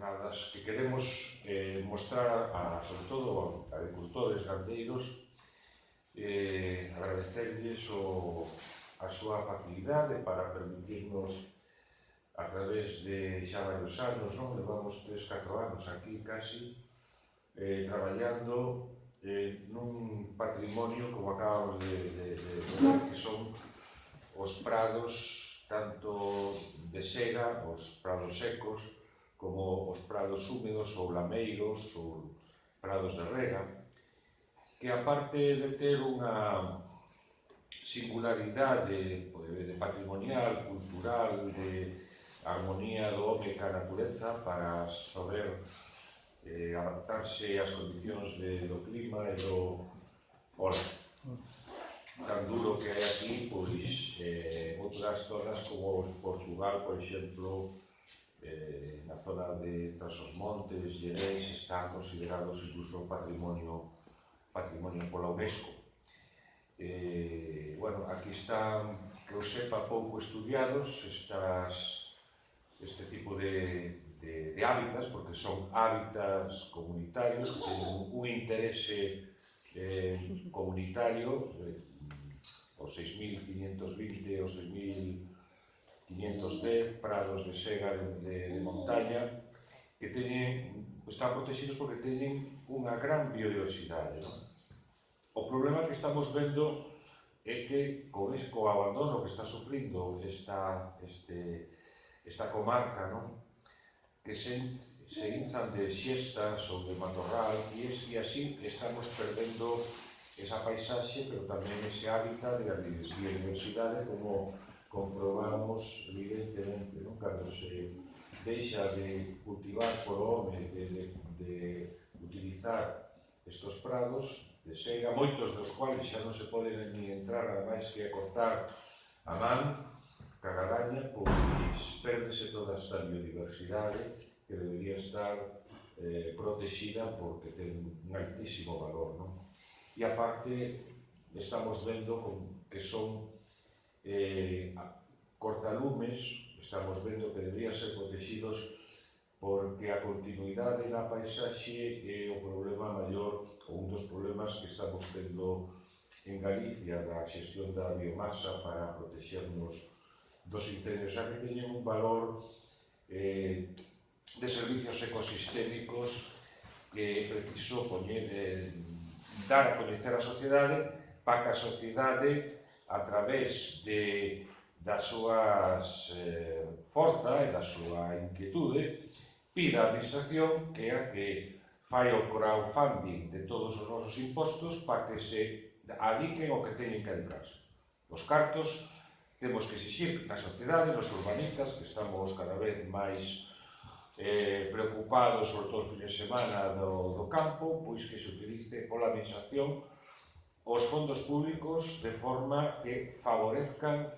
jornadas que queremos mostrar sobre todo a agricultores, gandeiros, agradecerlles a súa facilidade para permitirnos a través de xa varios anos, non? Levamos 3-4 anos aquí casi traballando nun patrimonio como acabamos de ver, que son os prados tanto de sega, os prados secos, como os prados húmedos ou lameiros ou prados de rega, que aparte de ter unha singularidade patrimonial, cultural, de armonía do home ca natureza para saber adaptarse ás condicións do clima e do tan duro que hai aquí, pois outras zonas como Portugal, por exemplo, na zona de Trás-os-Montes, Lleréis, están considerados incluso patrimonio pola UNESCO. Bueno, aquí están, que eu sepa, pouco estudiados este tipo de hábitats, porque son hábitats comunitarios, que teñen un interese comunitario, os 6.520 os 6.510 prados de sega de montaña, que están protegidos porque teñen unha gran biodiversidade, non? O problema que estamos vendo é que co abandono que está sufrindo esta comarca, non? Que se inzan de xestas ou de matorral e así estamos perdendo esa paisaxe, pero tamén ese hábitat de biodiversidade, como comprobamos evidentemente, non? Cando se deixa de cultivar por home, de utilizar estes prados de sega, moitos dos cuales xa non se poden ni entrar, nada máis que a cortar a man, cagadaña, pois perdese toda esta biodiversidade que debería estar protegida porque ten un altísimo valor, non? E aparte estamos vendo que son cortalumes, estamos vendo que deberían ser protegidos porque a continuidade na paisaxe é o problema maior, ou un dos problemas que estamos tendo en Galicia da xestión da biomasa para protegernos dos incendios, xa que teñen un valor de servicios ecosistémicos que é preciso dar a coñecer a sociedade para que a sociedade, a través das súas forza e da súa inquietude, pida a administración que é a que fai o crowdfunding de todos os nosos impostos para que se adiquen o que teñen que adicarse. Os cartos temos que exixir na sociedade, nos urbanistas, que estamos cada vez máis preocupados, sobre todo os fines de semana do campo, pois que se utilice pola administración os fondos públicos de forma que favorezcan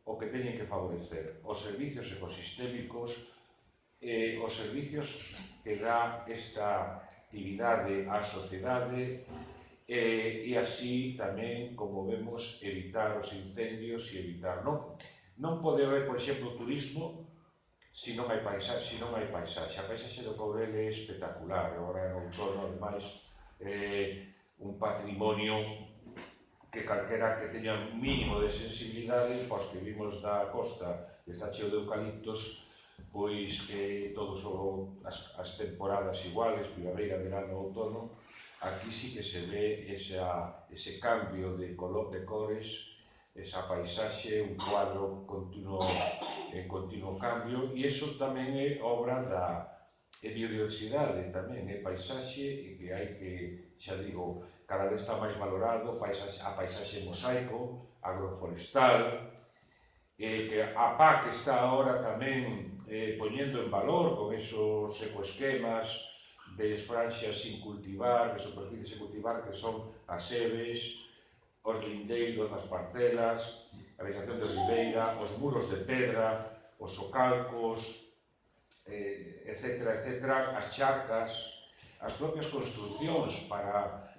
o que teñen que favorecer, os servicios ecosistémicos, os servicios que dá esta actividade á sociedade e así tamén, como vemos, evitar os incendios e evitar. Non pode haber, por exemplo, turismo se non hai paisaxe. A paisaxe do Courel é espectacular, agora en outono, ademais, un patrimonio que calquera que teña un mínimo de sensibilidade, pois que vimos da costa, que está cheo de eucaliptos, pois que todos as temporadas iguales, primavera, verano, outono, aquí sí que se ve ese cambio de color de cores, esa paisaxe, un cuadro en continuo cambio, e iso tamén é obra da biodiversidade, tamén é paisaxe, e que hai que, xa digo, cada vez está máis valorado a paisaxe mosaico, agroforestal, que a PAC está agora tamén poñendo en valor con esos ecoesquemas de franxas sin cultivar, de superficies sin cultivar, que son as sebes, os lindeiros das parcelas, a vegetación de ribeira, os muros de pedra, os socalcos, etcétera, as charcas, as propias construccións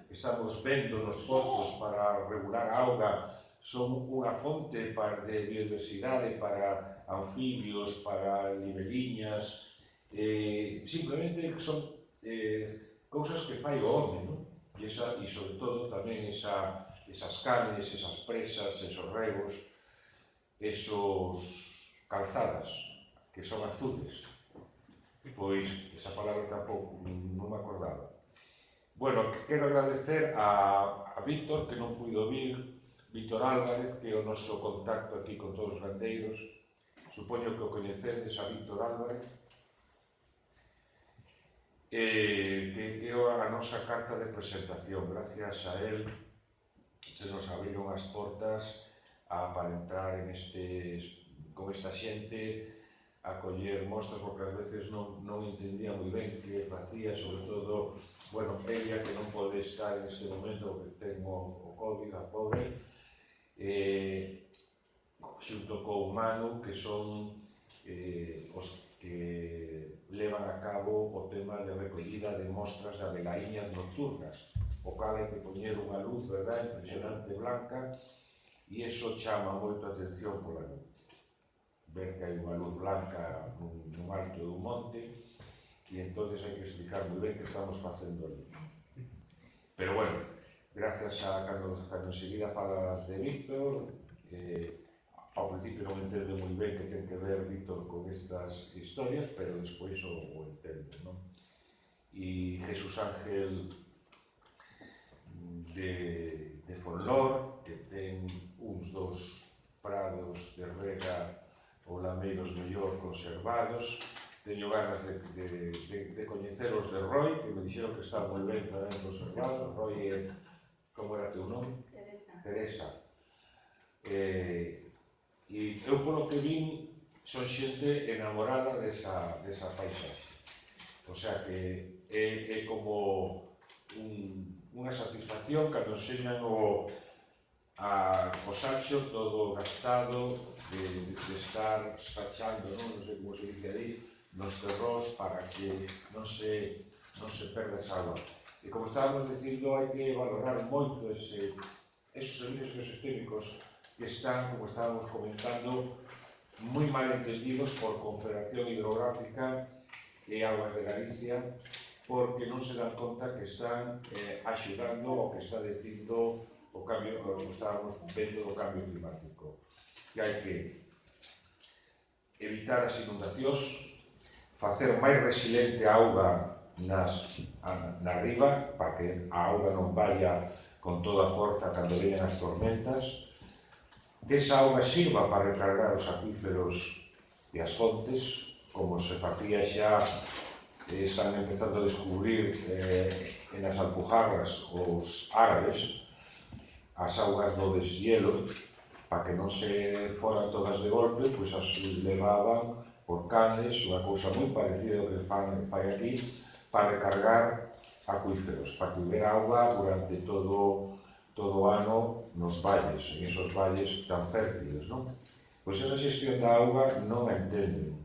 que estamos vendo nos pozos para regular a auga, son unha fonte de biodiversidade para anfibios, para libeliñas simplemente son cousas que fai o home, non? E sobre todo tamén esas canes, esas presas, esos regos, esos calzadas que son azules. Pois esa palabra tampouco non me acordaba. Bueno, quero agradecer a Víctor, que non puido vir, Víctor Álvarez, que é o noso contacto aquí con todos os gandeiros. Supoño que o coñecedes a Víctor Álvarez, que é a nosa carta de presentación. Gracias a él se nos abriron as portas para entrar con esta xente, a coller mostras, porque ás veces non entendía moi ben que facía, sobre todo, bueno, ella que non pode estar en este momento porque ten o COVID, a pobre, xunto co Manu, que son os que levan a cabo o tema de recollida de mostras de abelaiñas nocturnas, o cal hai que poñer unha luz, verdad, impresionante blanca, e iso chama moito a atención pola noite. Ver que hai unha luz blanca nun alto dun monte, e entonces hai que explicar moi ben que estamos facendo ali. Pero bueno, gracias a cando enseguida falas de Víctor, ao principio non entendo moi ben que ten que ver Víctor con estas historias, pero despois o entendo, non? E Jesús Ángel de Fonlor, que ten uns dos prados de rega ou lameiros mellor conservados. Teño ganas de coñecer os de Roy, que me dixeron que están moi ben tamén conservados. Roy é, como era teu nome? Teresa. E eu, polo que vin, son xente enamorada desa paisaxe. O sea que é como unha satisfacción cando enseñan o sacho todo gastado de estar sachando, non sei como se dice aí, nos terrós para que non se perda esa agua. E como estábamos dicindo, hai que valorar moito esos servicios ecosistémicos que están, como estábamos comentando, moi mal entendidos por Confederación Hidrográfica e Aguas de Galicia, porque non se dan conta que están axudando o que está dicindo o cambio, que estábamos vendo do cambio climático. Que hai que evitar as inundacións, facer máis resiliente a auga na riba, para que a auga non vaya con toda a forza cando veñan as tormentas, que esa auga sirva para recargar os acuíferos e as fontes, como se facía xa, están empezando a descubrir en as Alpujarras os árabes, as augas do deshielo, para que non se foran todas de golpe, pois as levaban por canes, unha cousa moi parecida ao que fai aquí, para recargar acuíferos, para que hubiera auga durante todo o ano nos valles, en esos valles tan fértiles, non? Pois esa xestión da auga non a entenden.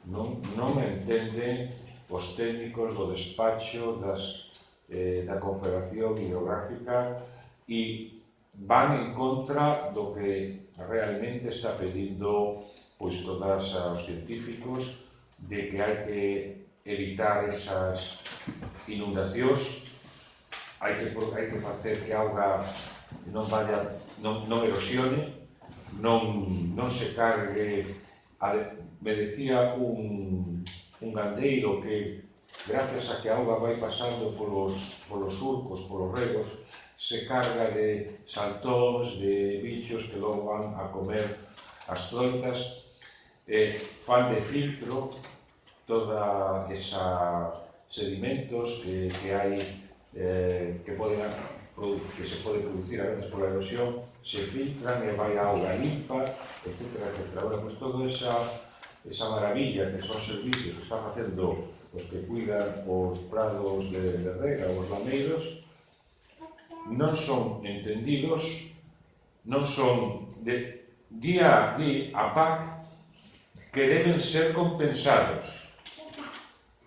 Non a entenden os técnicos do despacho da Confederación Hidrográfica e van en contra do que realmente está pedindo pois todos os científicos, de que hai que evitar esas inundacións, hai que facer que a auga non erosione, non se cargue. Me decía un gandeiro que gracias a que a auga vai pasando polos surcos, polos regos, se carga de saltóns, de bichos que logo van a comer as troitas, fan de filtro toda esa sedimentos que hai, que se pode producir a veces pola erosión, se filtran e vai a auga limpa, etc. Bueno, pues todo esa maravilla que son servicios que están facendo os que cuidan os prados de rega, os lameiros, non son entendidos, non son día a día a PAC, que deben ser compensados.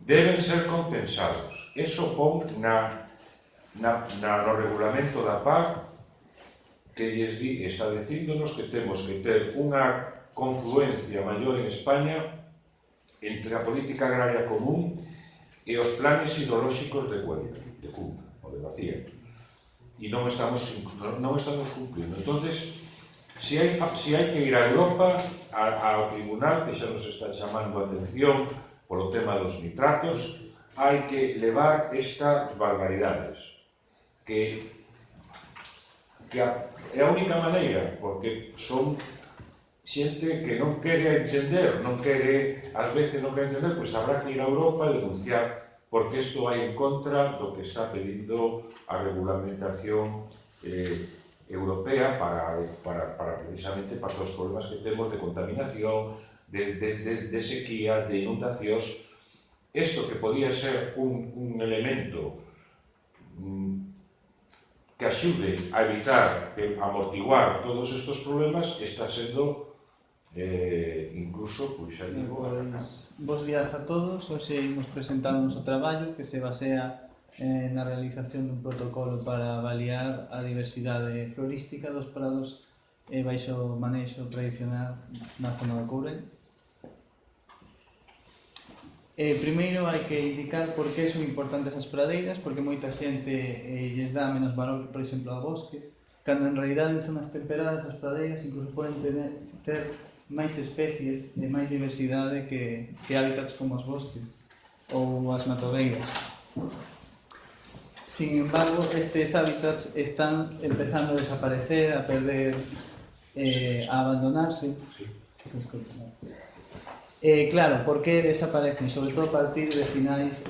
Deben ser compensados. Eso pon no regulamento da PAC, que está dicíndonos que temos que ter unha confluencia maior en España entre a política agraria común e os planes hidrolóxicos de Cuenca, de Cunca, ou de Bacía. E non estamos cumplindo. Entonces, si hai que ir a Europa, ao tribunal, que xa nos está chamando a atención polo tema dos nitratos, hai que levar estas barbaridades, que é a única maneira, porque son xente que non quere entender, ás veces non quere entender, pois habrá que ir a Europa e denunciar, porque isto vai en contra do que está pedindo a regulamentación europea para precisamente para todos os problemas que temos de contaminación, de sequía, de inundacións. Isto que podía ser un elemento que axude a evitar, a amortiguar todos estes problemas, está sendo incluso, pois xa digo... Bos días a todos. Hoxe imos presentar o noso traballo que se basea na realización dun protocolo para avaliar a diversidade florística dos prados baixo manexo tradicional na zona do Courel. Primeiro hai que indicar por que son importantes as pradeiras, porque moita xente lles dá menos valor que, por exemplo, a bosques, cando en realidad en zonas temperadas as pradeiras incluso poden ter máis especies e máis diversidade que hábitats como os bosques ou as matogueiras. Sin embargo, estes hábitats están empezando a desaparecer, a perder, a abandonarse. Claro, por que desaparecen? Sobre todo a partir de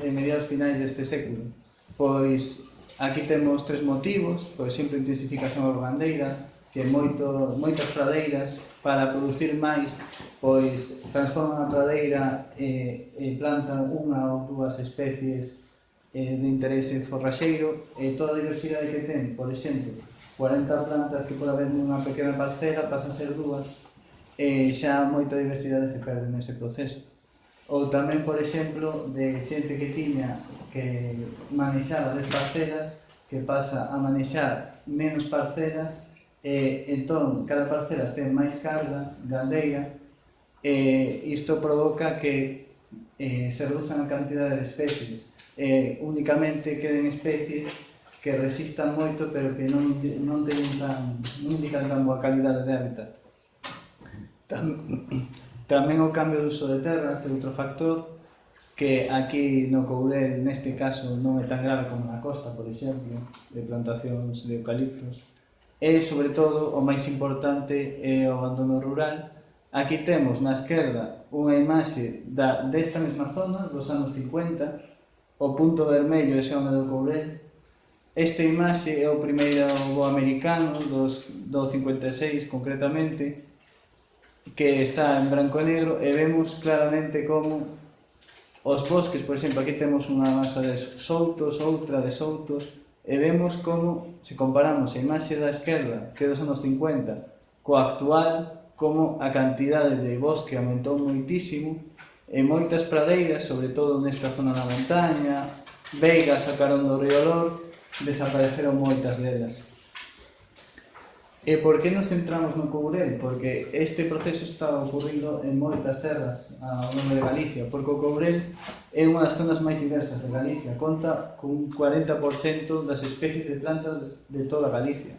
mediados finais deste século. Pois aquí temos tres motivos. Por exemplo, a intensificación organdeira, que moitas pradeiras, para producir máis, pois transforman a pradeira e plantan unha ou dúas especies de interese forraxeiro, e toda a diversidade que ten, por exemplo, 40 plantas que pode haber nunha pequena parcela, pasan a ser dúas, e xa moita diversidade se perde nese proceso. Ou tamén, por exemplo, de xente que tiña que manexar 10 parcelas, que pasa a manexar menos parcelas, e entón cada parcela ten máis carga gandeira, e isto provoca que se reduzan a cantidade de especies, únicamente queden especies que resistan moito pero que non indican tan boa calidade de hábitat. Tamén o cambio de uso de terras é outro factor que aquí no Courel, neste caso, non é tan grave como na costa, por exemplo, de plantacións de eucaliptos. E, sobre todo, o máis importante é o abandono rural. Aquí temos, na esquerda, unha imaxe desta mesma zona, dos anos 50, o punto vermello é o do Courel. Esta imaxe é o primeiro voo americano, do 56 concretamente, que está en branco e negro, e vemos claramente como os bosques, por exemplo, aquí temos unha masa de soutos, outra de soutos, e vemos como, se comparamos a imaxe da esquerda, que é dos anos 50, coa actual, como a cantidade de bosque aumentou moitísimo, e moitas pradeiras, sobre todo nesta zona da montaña, veigas a carón do río Lor, desapareceron moitas delas. E por que nos centramos no Courel? Porque este proceso está ocurrindo en moitas serras ao longo de Galicia, porque o Courel é unha das zonas máis diversas de Galicia, conta con un 40% das especies de plantas de toda Galicia.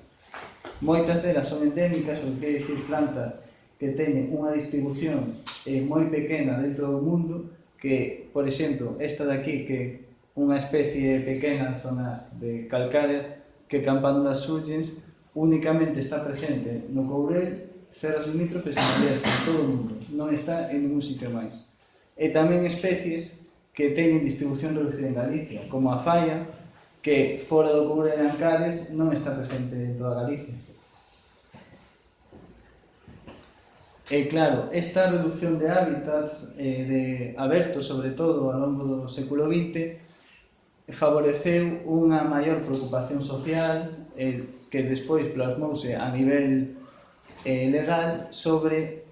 Moitas delas son endémicas, ou quere dicir plantas que teñen unha distribución moi pequena dentro do mundo, que, por exemplo, esta de aquí, que é unha especie pequena en zonas de calcáreas, que Campánula sullens, únicamente está presente no Courel, serras limítrofes e en todo o mundo, non está en ningún sitio máis. E tamén especies que teñen distribución reducida en Galicia, como a falla, que fora do Courel e Ancares non está presente en toda Galicia. E claro, esta reducción de hábitats abertos, sobre todo ao longo do século XX, favoreceu unha maior preocupación social que despois plasmouse a nivel legal sobre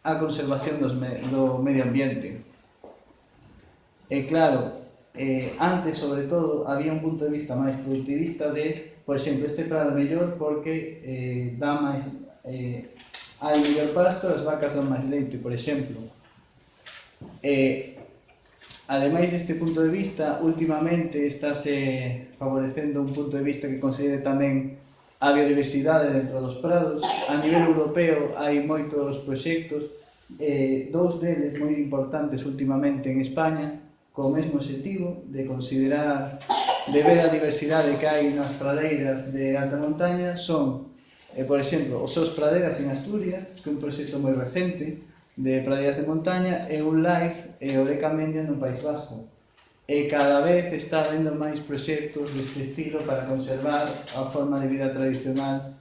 a conservación do medio ambiente. E claro, antes, sobre todo, había un punto de vista máis productivista de, por exemplo, este prado mellor porque dá máis hai mellor pasto, as vacas dan máis leite, por exemplo. Ademais deste punto de vista, últimamente estáse favorecendo un punto de vista que considere tamén a biodiversidade dentro dos prados. A nivel europeo hai moitos proxectos, dous deles moi importantes últimamente en España, co mesmo objetivo de considerar, de ver a diversidade que hai nas pradeiras de alta montaña, son, por exemplo, os SOS Praderas en Asturias, que é un proxecto moi recente, de praderas de montaña, e un LIFE e o de Camendia no País Vasco. E cada vez está habendo máis proxectos deste estilo para conservar a forma de vida tradicional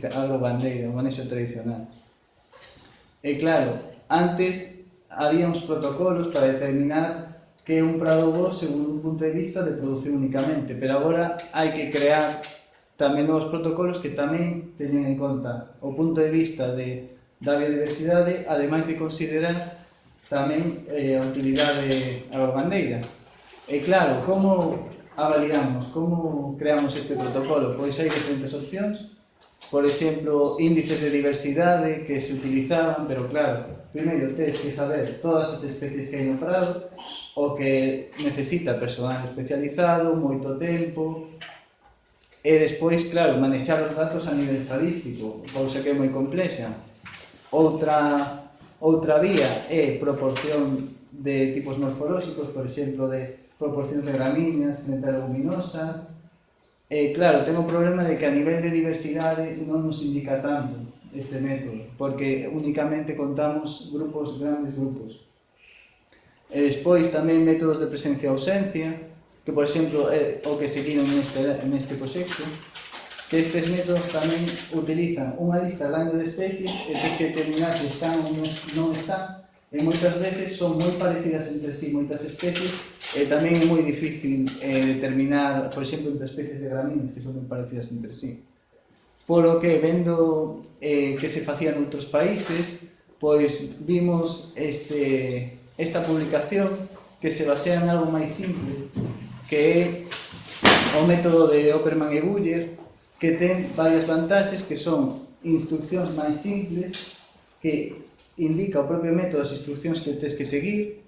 agrogandeira, o manexo tradicional. E claro, antes había uns protocolos para determinar que é un prado bo según un punto de vista de produción únicamente, pero agora hai que crear tamén novos protocolos que tamén teñen en conta o punto de vista da biodiversidade, ademais de considerar tamén a utilidade agrogandeira. E claro, como avaliamos, como creamos este protocolo? Pois hai diferentes opcións. Por exemplo, índices de diversidade que se utilizaban, pero claro, primeiro tens que saber todas as especies que hai no prado, o que necesita personal especializado, moito tempo, e despois, claro, manexar os datos a nivel estadístico, cousa que é moi complexa. Outra vía é proporción de tipos morfolóxicos, por exemplo, de proporcións de gramíneas frente a leguminosas. Claro, ten o problema de que a nivel de diversidade non nos indica tanto este método, porque únicamente contamos grandes grupos. E despois tamén métodos de presencia e ausencia, que, por exemplo, é o que seguiron neste proxecto, que estes métodos tamén utilizan unha lista grande de especies e tens que determinar se están ou non están, e moitas veces son moi parecidas entre sí moitas especies, e tamén é moi difícil determinar, por exemplo, entre especies de gramíneas que son moi parecidas entre sí. Polo que, vendo que se facía noutros países, pois vimos esta publicación que se basea en algo máis simple, que é o método de Opperman e Buller, que ten varias vantaxes, que son instruccións máis simples, que indica o propio método as instruccións que tens que seguir,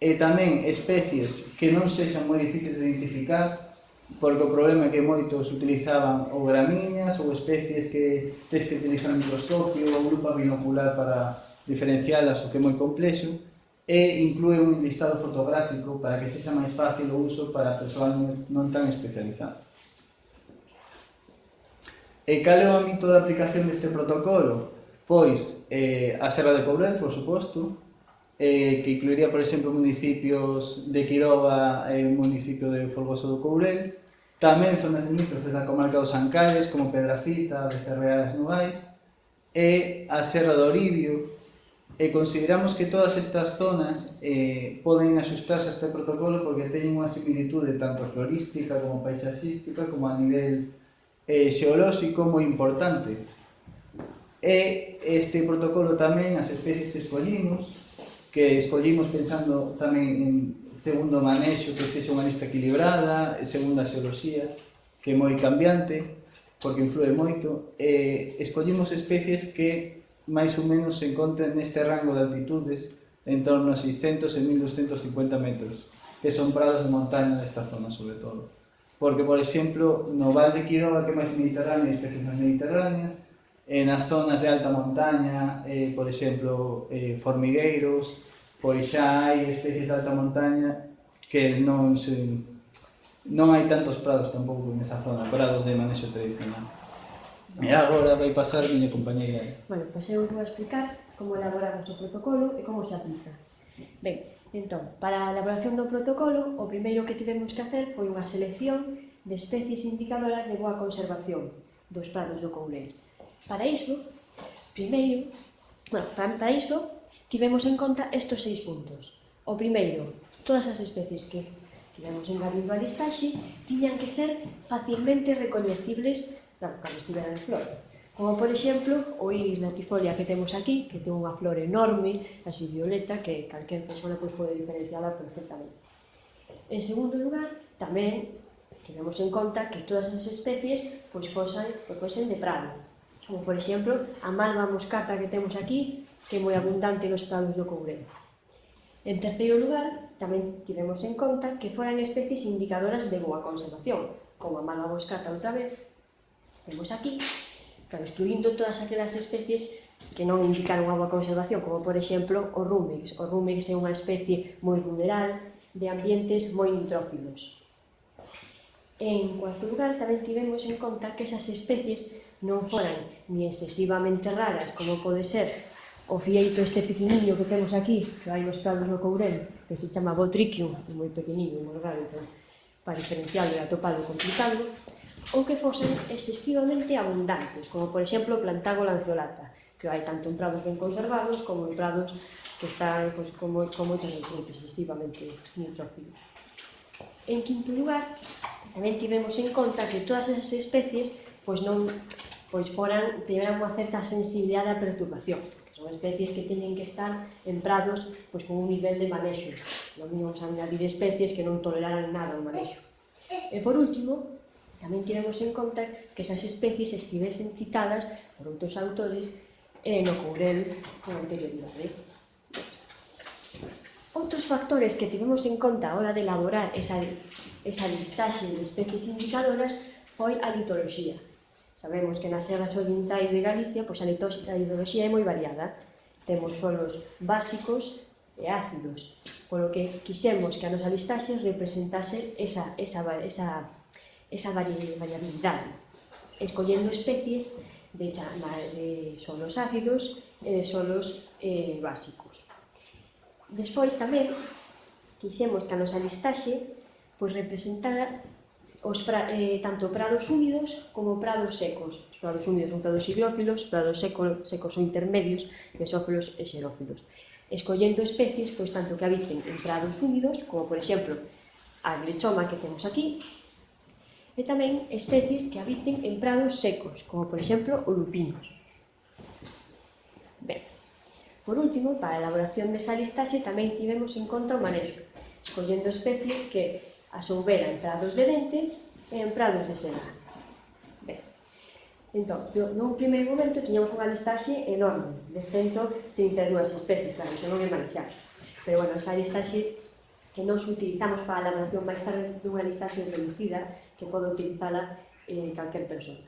e tamén especies que non sexan moi difíciles de identificar, porque o problema é que moitos utilizaban ou gramíneas ou especies que tens que utilizar un microscopio ou lupa binocular para diferencialas, o que é moi complexo, e inclúe un listado fotográfico para que sexa máis fácil o uso para persoas non tan especializadas. E cal é o ámbito de aplicación deste protocolo? Pois a Serra de Courel, por suposto, que incluiría, por exemplo, municipios de Quiroga e o municipio de Folgoso do Courel, tamén zonas limítrofes da comarca dos Ancares, como Pedrafita, Becerreal e as Novais, e a Serra do Oribio, e consideramos que todas estas zonas poden axustarse a este protocolo porque teñen unha similitude tanto florística como paisaxística como a nivel xeolóxico moi importante. E este protocolo tamén, as especies que escollimos pensando tamén en segundo manexo, que sexa unha lista equilibrada, segundo a xeoloxía, que é moi cambiante, porque influe moito, escollimos especies que máis ou menos se encontren neste rango de altitudes en torno a 600 e 1250 metros, que son prados de montaña desta zona, sobre todo. Porque, por exemplo, no Val de Quiroga, que é máis mediterráneo, hai especies máis mediterráneas, nas zonas de alta montaña, por exemplo, formigueiros, pois xa hai especies de alta montaña que non hai tantos prados tampouco nesa zona, prados de manexo tradicional. E agora vai pasar a miña compañeira. Bueno, pois eu vou explicar como elaboramos o protocolo e como se aplica. Ben, entón, para a elaboración do protocolo, o primeiro que tivemos que hacer foi unha selección de especies indicadoras de boa conservación dos prados do Courel. Para iso, tivemos en conta estes 6 puntos. O primeiro, todas as especies que tivemos engadindo a listaxe tiñan que ser facilmente recoñecibles cando estiveran en flor. Como, por exemplo, o iris latifolia que temos aquí, que ten unha flor enorme, así violeta, que calquer persona pode diferenciala perfectamente. En segundo lugar, tamén tivemos en conta que todas as especies fosen de prado. Como, por exemplo, a malva muscata que temos aquí, que é moi abundante nos prados do Courel. En terceiro lugar, tamén tivemos en conta que foran especies indicadoras de boa conservación, como a malva moscata outra vez, temos aquí, claro, excluindo todas aquelas especies que non indicaron a boa conservación, como por exemplo o rúmex. O rúmex é unha especie moi ruderal, de ambientes moi nitrófilos. En cuarto lugar, tamén tivemos en conta que esas especies non foran ni excesivamente raras, como pode ser o fieito este pequeniño que temos aquí, que hai nos prados no Courel, que se chama Botrychium, moi pequeniño, moi raro, então, para diferenciarlo e atopalo complicado, ou que fosen excesivamente abundantes, como por exemplo o plantago lanceolata, que hai tanto en prados ben conservados como en prados que están con moitos nutrientes excesivamente nitrófilos. En quinto lugar, tamén tivemos en conta que todas esas especies tiveran unha certa sensibilidade á perturbación, que son especies que teñen que estar en prados con un nivel de manexo. Non vamos a añadir especies que non toleraran nada o manexo. E por último, tamén tivemos en conta que esas especies estivesen citadas por outros autores no Courel con anterioridade. Outros factores que tivemos en conta a hora de elaborar esa listaxe de especies indicadoras foi a litoloxía. Sabemos que nas serras orientais de Galicia a litoloxía é moi variada. Temos solos básicos e ácidos, polo que quixemos que a nosa listaxe representase esa variabilidade, escollendo especies de solos ácidos e de solos básicos. Despois tamén quixemos que a nosa listaxe representara tanto prados húmidos como prados secos. Os prados húmidos son prados higrófilos, os prados secos son intermedios, mesófilos e xerófilos. Escollendo especies tanto que habiten en prados húmidos, como por exemplo a glechoma que temos aquí, e tamén especies que habiten en prados secos, como por exemplo o lupino. Ben, por último, para a elaboración desa listaxe tamén tivemos en conta o manexo, escollendo especies que as houbera en prados de dente e en prados de seda. Ben, entón, nun primeiro momento tiñamos unha listaxe enorme, de 132 especies, claro, iso non é manexar. Pero, bueno, esa listaxe que nos utilizamos para a elaboración máis tarde dunha listaxe reducida que pode utilizala calquer persona.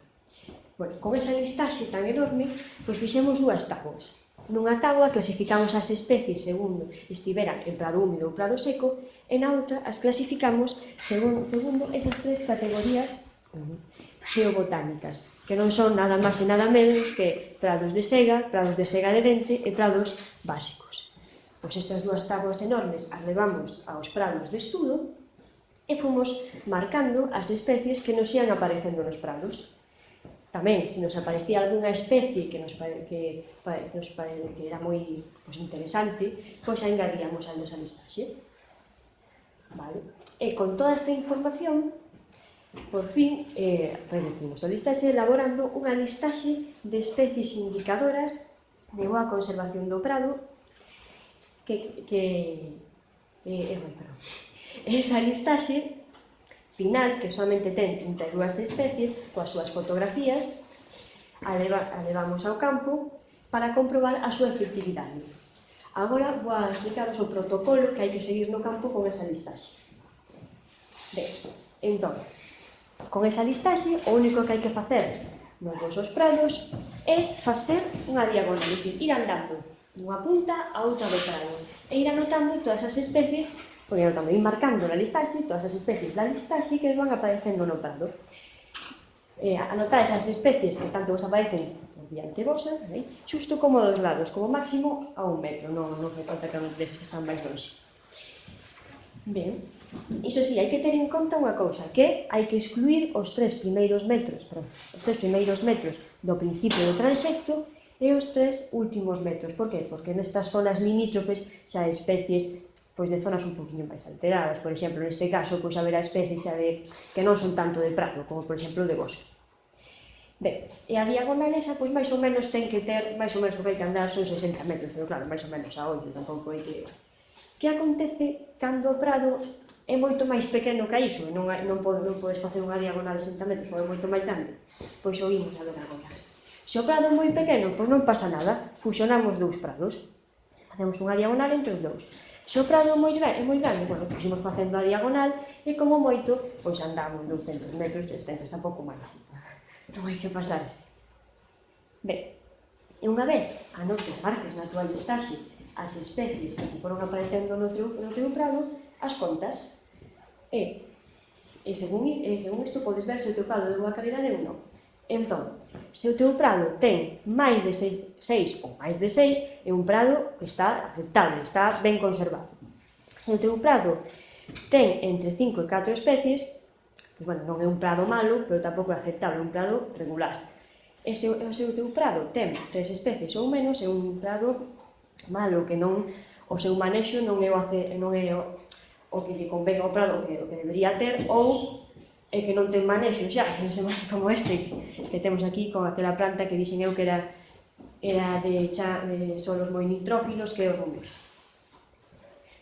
Bueno, con esa listaxe tan enorme, fixemos dúas táboas. Nunha táboa clasificamos as especies segundo estiveran en prado húmido ou prado seco, e na outra as clasificamos segundo esas tres categorías xeobotánicas, que non son nada máis e nada menos que prados de sega de dente e prados básicos. Pois estas dúas táboas enormes as levamos aos prados de estudo e fomos marcando as especies que nos ian aparecendo nos prados. Tamén, se nos aparecía algunha especie que era moi interesante, a engadíamos a nosa listaxe. E con toda esta información, por fin, reducimos a listaxe elaborando unha listaxe de especies indicadoras de boa conservación do prado esa listaxe final, que solamente ten 32 especies, coas súas fotografías, a levamos ao campo para comprobar a súa efectividade. Agora vou a explicaros o protocolo que hai que seguir no campo con esa listaxe. Ben, entón, con esa listaxe, o único que hai que facer nos vosos prados é facer unha diagonal, é dicir, ir andando dunha punta a outra do prado e ir anotando todas as especies, ir marcando na listaxe todas as especies da listaxe que van aparecendo no prado. Anotar esas especies que tanto vos aparecen por diante vosa, xusto como dos lados, como máximo a 1 metro, non fai falta que anotes que están máis longe. Ben, iso sí, hai que ter en conta unha cousa, que hai que excluir os 3 primeiros metros do principio do transecto e os 3 últimos metros. Por que? Porque nestas zonas limítrofes xa hai especies de zonas un poquinho máis alteradas. Por exemplo, neste caso, haberá especies que non son tanto de prado, como por exemplo de bosque. Ben, e a diagonal esa, máis ou menos ten que ter, máis ou menos o que hai que andar son 60 metros, pero claro, máis ou menos a ollo, tampouco hai que... Que acontece cando o prado é moito máis pequeno que iso, e non podes facer unha diagonal de 60 metros, ou é moito máis grande? Pois o vimos a ver agora. Se o prado é moi pequeno, pois non pasa nada, fusionamos dous prados. Facemos unha diagonal entre os dous. Se o prado é moi grande, bueno, pois imos facendo a diagonal e como moito, pois andamos 200 metros, 300, tampouco máis. Non hai que pasarse. Ben, e unha vez anotes, marques na tua listaxe as especies que te foron aparecendo no teu prado, as contas. E según isto podes ver se o teu prado é unha calidade ou non. Entón, se o teu prado ten máis de 6 ou máis de 6, é un prado que está aceptable, está ben conservado. Se o teu prado ten entre 5 e 4 especies, pois, bueno, non é un prado malo, pero tampouco é aceptable, é un prado regular. E se o teu prado ten 3 especies ou menos, é un prado malo, que non, o seu manexo non é o que lle convén ao prado que debería ter, ou é que non ten manexo xa, como este que temos aquí con aquela planta que dixen eu que era de solos moi nitrófilos, que é o rumex.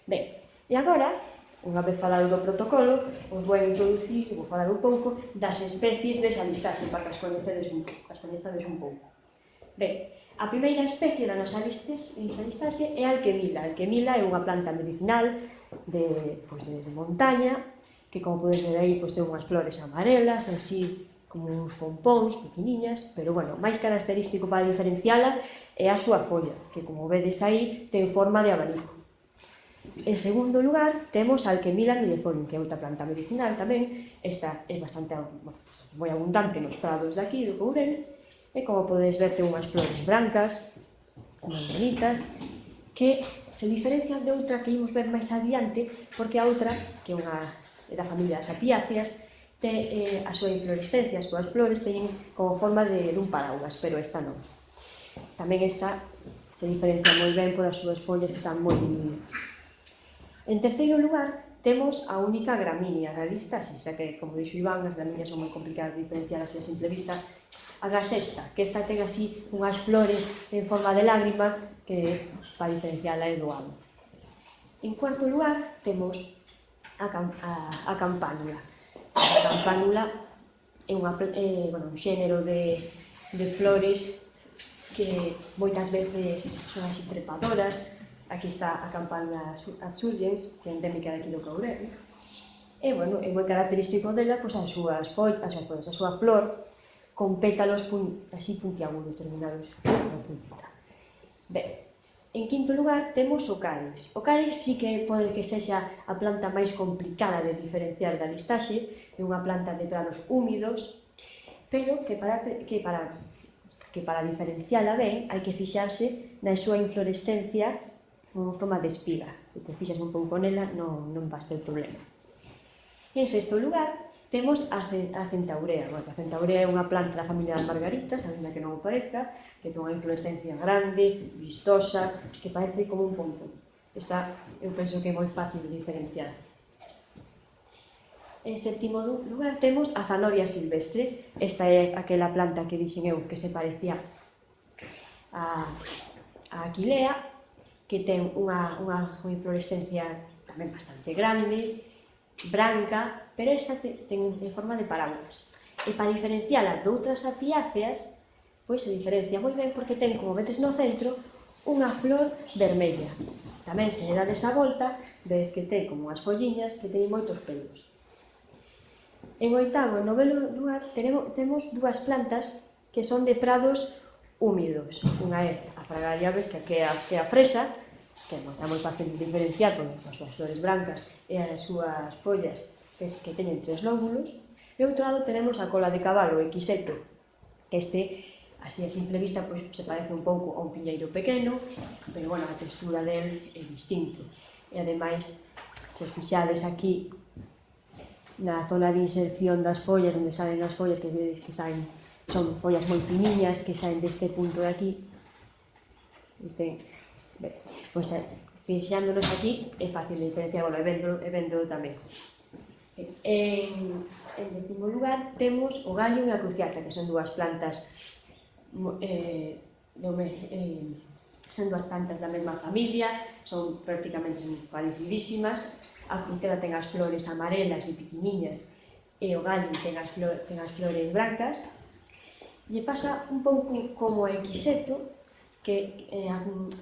Ben, e agora, unha vez falado do protocolo, os vou introducir e vou falar un pouco das especies desa listaxe para que as coñecedes un pouco. Ben, a primeira especie da nosa listaxe é a alquemila. A alquemila é unha planta medicinal de montaña, que como podes ver aí, ten unhas flores amarelas, así como uns pompóns pequeniñas, pero bueno, máis característico para diferenciala é a súa folla, que como vedes aí, ten forma de abanico. En segundo lugar, temos a Alquemila millefolium, que é outra planta medicinal tamén. Esta é bastante moi abundante nos prados daqui do Courel, e como podes ver, ten unhas flores brancas, moi bonitas, que se diferencian de outra que imos ver máis adiante, porque a outra, que é unha da familia das apiáceas, a súa inflorescencia, as súas flores teñen como forma dun paraugas, pero esta non. Tamén esta se diferencia moi ben polas súas follas que están moi divididas. En terceiro lugar, temos a única gramínea da listaxe, xa que, como dixo Iván, as gramíneas son moi complicadas de diferenciar así a simple vista. Agás esta, que esta ten así unhas flores en forma de lágrima, que para diferenciarla é doado. En cuarto lugar, temos a campánula. A campánula é un xénero de flores que moitas veces son así trepadoras. Aquí está a campánula adsurgens, que é endémica daqui do Courel. E, bueno, é moi característico dela as súas follas, a súa flor, con pétalos así puntiagudos, terminados na puntita. Ben, en quinto lugar, temos o cálex. O cálex sí que pode que sexa a planta máis complicada de diferenciar da listaxe, é unha planta de prados húmidos, pero que para diferenciala ben hai que fixarse na súa inflorescencia en forma de espiga. Se te fixas un pouco nela, non vas ter problema. E en sexto lugar, temos a centaurea. A centaurea é unha planta da familia das margaritas, ainda que non o parezca, que ten unha inflorescencia grande, vistosa, que parece como un pompón. Esta, eu penso que é moi fácil de diferenciar. En sétimo lugar, temos a zanoria silvestre. Esta é aquela planta que dixen eu que se parecía a aquilea, que ten unha inflorescencia tamén bastante grande, branca, pero esta ten en forma de parábolas. E para diferenciala de outras apiáceas, pois se diferencia moi ben porque ten, como vedes no centro, unha flor vermella. Tamén se lle dá desa volta, vedes que ten como unhas folliñas que teñen moitos pelos. En oitavo e noveno lugar temos dúas plantas que son de prados húmidos. Unha é a Fragaria vesca, que é a fresa, que está moi fácil de diferenciar por as súas flores brancas e as súas follas que teñen 3 lóbulos. E outro lado tenemos a cola de cabalo, o equiseto, que este, así a simple vista, se parece un pouco a un piñeiro pequeno, pero, bueno, a textura del é distinto. E, ademais, se fixades aquí na zona de inserción das follas, onde salen as follas, que vedes que son follas moi finiñas, que saen deste punto de aquí, e ten, pois, fixándonos aquí, é fácil de diferenciar, bueno, e vendo tamén. En décimo lugar, temos o gallo e a cruciata, que son dúas plantas da mesma familia, son prácticamente parecidísimas. A cruciata ten as flores amarelas e pequeniñas, e o gallo ten as flores brancas. lle pasa un pouco como a Equiseto, que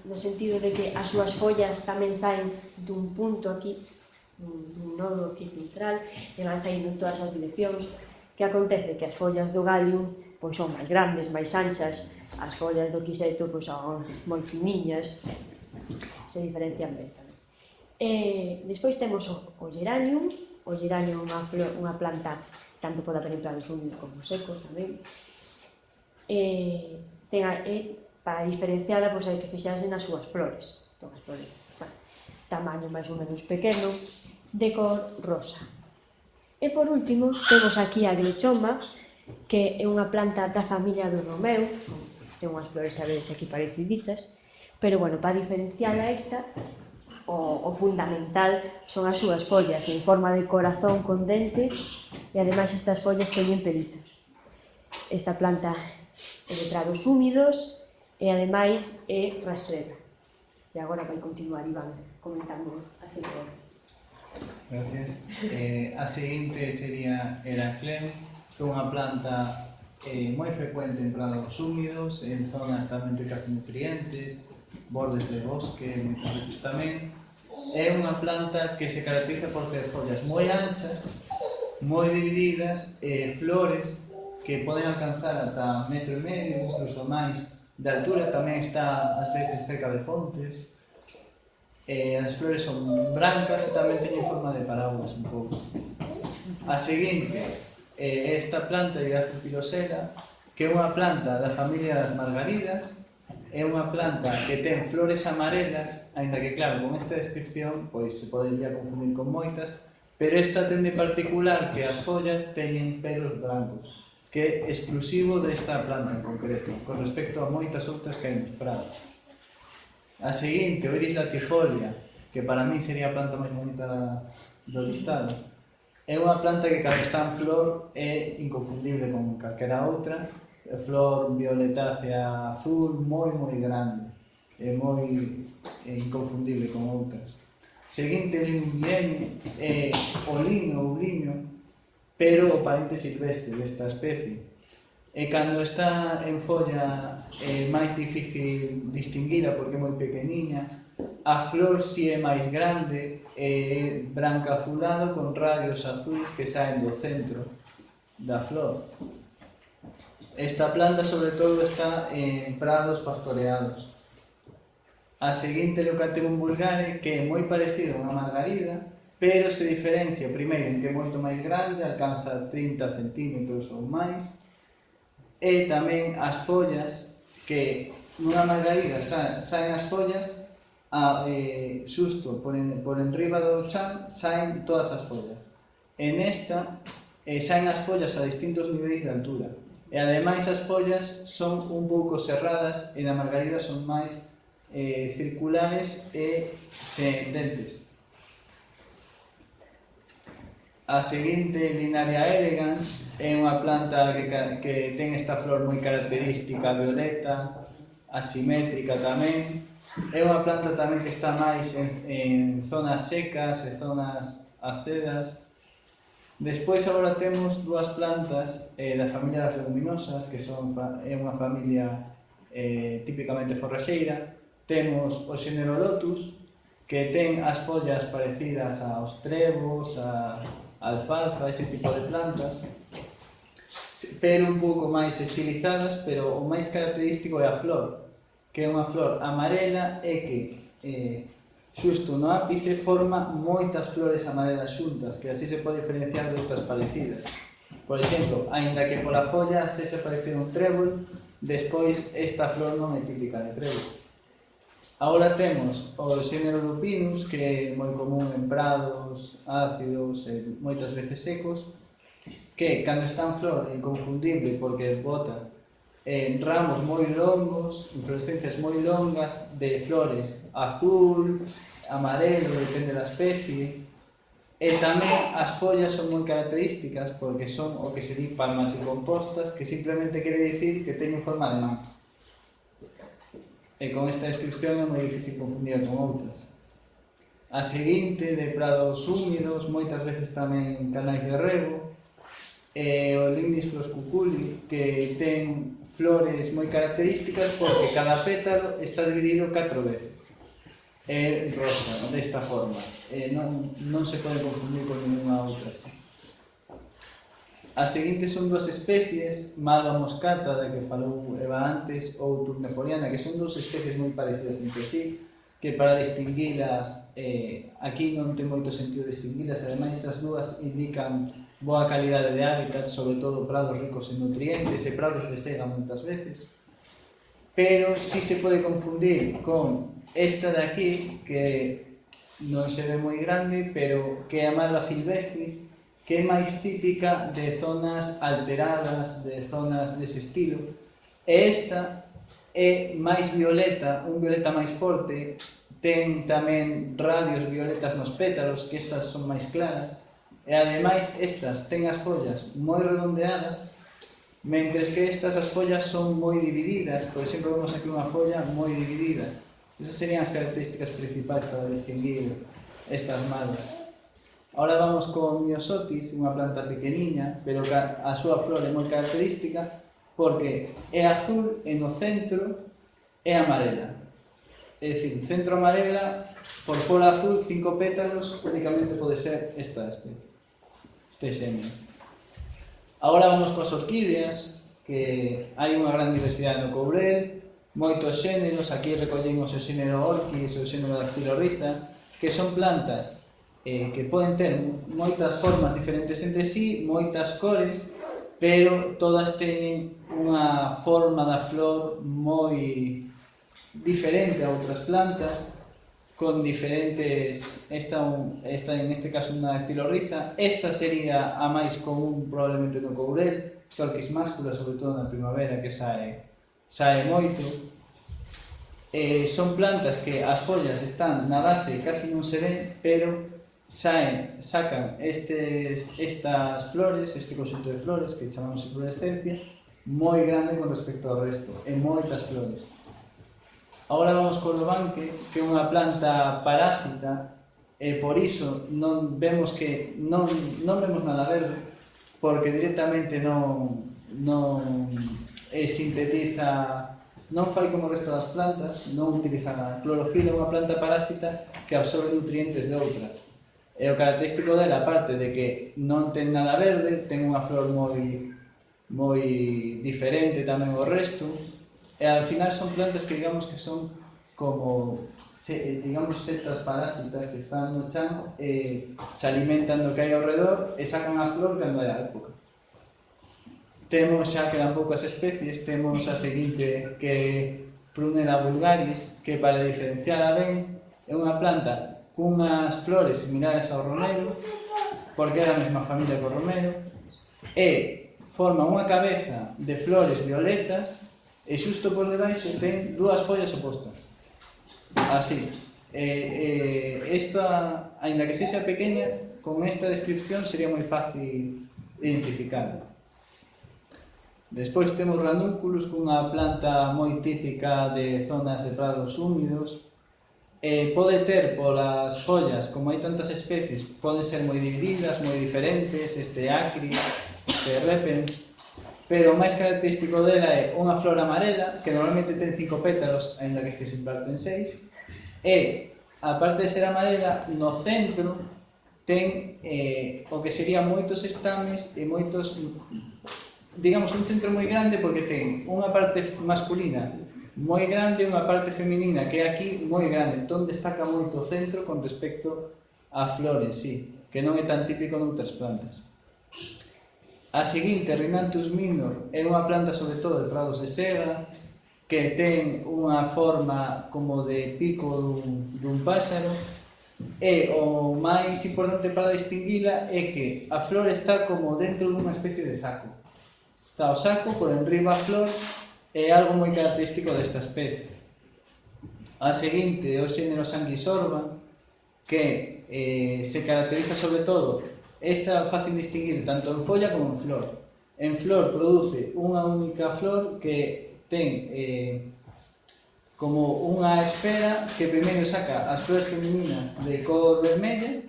no sentido de que as súas follas tamén saen dun punto aquí, dun nodo aquí central, e van saindo en todas as direccións, que acontece que as follas do Galium pois son máis grandes, máis anchas, as follas do Equiseto pois son moi finiñas, se diferencian ben tamén. Despois temos o geranium. O geranium é unha planta tanto pode haber en prados húmidos como secos tamén. Para diferenciala, pois hai que fixarse nas súas flores. Entón, as flores, tamaño máis ou menos pequeno, de cor rosa. E por último, temos aquí a glechoma, que é unha planta da familia do romeu, ten unhas flores a veres aquí pareciditas, pero, bueno, para diferenciala esta, o fundamental son as súas follas en forma de corazón con dentes, e ademais estas follas teñen pelitos. Esta planta é de prados húmidos e ademais é rastrera. E agora vai continuar Iván comentando a seguinte. Gracias. A seguinte sería Heraclem, que é unha planta moi frecuente en prados húmidos, en zonas tamén ricas en nutrientes, bordes de bosque, moitas veces tamén. É unha planta que se caracteriza por ter follas moi anchas, moi divididas e flores que poden alcanzar ata 1,5 m, incluso máis de altura. Tamén está ás veces cerca de fontes. As flores son brancas e tamén teñen forma de paraulas un pouco. A seguinte é esta planta, Hieracio pilosera, que é unha planta da familia das margaridas. É unha planta que ten flores amarelas, aínda que, claro, con esta descripción pois se podería confundir con moitas, pero esta ten de particular que as follas teñen pelos blancos, que é exclusivo desta planta en concreto, con respecto a moitas outras que hai nos prados. A seguinte, o Iris latifolia, que para mí sería a planta máis bonita do listado, é unha planta que cando está en flor é inconfundible con calquera outra, flor violetácea azul moi grande, é moi inconfundible con outras. Seguinte, o Linguiene, é o lino ou liño, pero o parente silvestre desta especie. E cando está en folla é máis difícil distinguila porque é moi pequeniña. A flor si é máis grande, é branca azulado con radios azuis que saen do centro da flor. Esta planta, sobre todo, está en prados pastoreados. A seguinte, Leucanthemum vulgare, que é moi parecido a unha margarida, pero se diferencia primeiro en que é moito máis grande, alcanza 30 centímetros ou máis, e tamén as follas, que nunha margarida saen as follas, xusto por enriba do chan saen todas as follas. En esta saen as follas a distintos niveis de altura. E ademais as follas son un pouco serradas e na margarida son máis circulares e sen dentes. A seguinte, Linaria elegans, é unha planta que ten esta flor moi característica, violeta, asimétrica tamén. É unha planta tamén que está máis en zonas secas e zonas acedas. Despois agora temos dúas plantas da familia das leguminosas, que é unha familia típicamente forraxeira. Temos o xénero Lotus, que ten as follas parecidas aos trebos, a alfalfa, ese tipo de plantas, pero un pouco máis estilizadas, pero o máis característico é a flor, que é unha flor amarela e que xusto no ápice forma moitas flores amarelas xuntas, que así se pode diferenciar de outras parecidas. Por exemplo, aínda que pola folla sexa parecido un trébol, despois esta flor non é típica de trébol. Agora temos o xénero Lupinus, que é moi común en prados ácidos e moitas veces secos, que cando está en flor é inconfundible porque bota ramos moi longos, inflorescencias moi longas de flores azul, amarelo, depende da especie. E tamén as follas son moi características porque son o que se di palmaticompostas, que simplemente quere dicir que teñen forma de man. E con esta descripción é moi difícil confundir con outras. A seguinte, de prados húmidos, moitas veces tamén canais de rego. e o Lindis floscuculi, que ten flores moi características porque cada pétalo está dividido 4 veces. É rosa, desta forma. Non se pode confundir con ninguna outra así. As seguintes son dúas especies, Malva moscata, da que falou Eva antes, ou Turnefoliana, que son dúas especies moi parecidas entre sí, que para distinguilas, aquí non ten moito sentido distinguilas, ademais as dúas indican boa calidade de hábitat, sobre todo prados ricos en nutrientes e prados de sega moitas veces, pero si se pode confundir con esta de aquí, que non se ve moi grande, pero que é a Malva silvestris, que é máis típica de zonas alteradas, de zonas dese estilo, e esta é máis violeta, un violeta máis forte, ten tamén radios violetas nos pétalos, que estas son máis claras, e ademais estas ten as follas moi redondeadas, mentres que estas as follas son moi divididas. Por exemplo, vemos aquí unha folla moi dividida. Esas serían as características principais para distinguir estas malvas. Ahora vamos con Myosotis, unha planta pequeniña, pero que a súa flor é moi característica porque é azul e no centro é amarela. É dicir, centro amarela, por fora azul, 5 pétalos, únicamente pode ser esta especie, este xénero. Agora vamos coas orquídeas, que hai unha gran diversidade no Courel, moitos xéneros, aquí recollemos o xénero Orquis, o xénero Dactylorhiza, que son plantas que poden ter moitas formas diferentes entre sí, moitas cores, pero todas teñen unha forma da flor moi diferente a outras plantas, con diferentes, esta en este caso unha Dactylorhiza, esta sería a máis común probablemente no Courel, Orquis máscula, sobre todo na primavera, que sae moito. Son plantas que as follas están na base, casi non se ven, pero sacan estas flores, este conxunto de flores que chamamos inflorescencia, moi grande con respecto ao resto, e moitas flores. Agora vamos co lobanque, que é unha planta parásita, e por iso non vemos nada verde, porque directamente non sintetiza, non fai como o resto das plantas, non utiliza clorofila, é unha planta parásita que absorbe nutrientes de outras. E o característico dela, aparte de que non ten nada verde, ten unha flor moi diferente tamén ao resto, e ao final son plantas que digamos que son como setas parásitas que están no chan e se alimentan do que hai ao redor e sacan a flor cando é a época. Temos, xa quedan poucas especies, temos a seguinte que é Prunella vulgaris, que para diferenciala ben é unha planta cunhas flores similares ao romero, porque é da mesma familia que o romero, e forma unha cabeza de flores violetas e xusto por debaixo ten dúas follas opostas. Así. Esta, aínda que sexa pequena, con esta descripción sería moi fácil identificarla. Despois temos ranúnculos, cunha planta moi típica de zonas de prados húmidos. Pode ter polas follas, como hai tantas especies, poden ser moi divididas, moi diferentes, este acri, este repens, pero o máis característico dela é unha flor amarela, que normalmente ten 5 pétalos, aínda que este sempre ten 6, e, aparte de ser amarela, no centro ten o que serían moitos estames e moitos, digamos, un centro moi grande porque ten unha parte masculina moi grande e unha parte feminina que é aquí moi grande, entón destaca moito o centro con respecto á flor en sí, que non é tan típico noutras plantas. A seguinte, Rhinanthus minor, é unha planta sobre todo de prados de sega, que ten unha forma como de pico dun páxaro, e o máis importante para distinguila é que a flor está como dentro dunha especie de saco. Está o saco, por enriba a flor, é algo moi característico desta especie. A seguinte é o xénero Sanguisorba, que se caracteriza sobre todo, esta é fácil distinguir tanto en folla como en flor. En flor produce unha única flor que ten como unha esfera que primeiro saca as flores femininas de cor vermella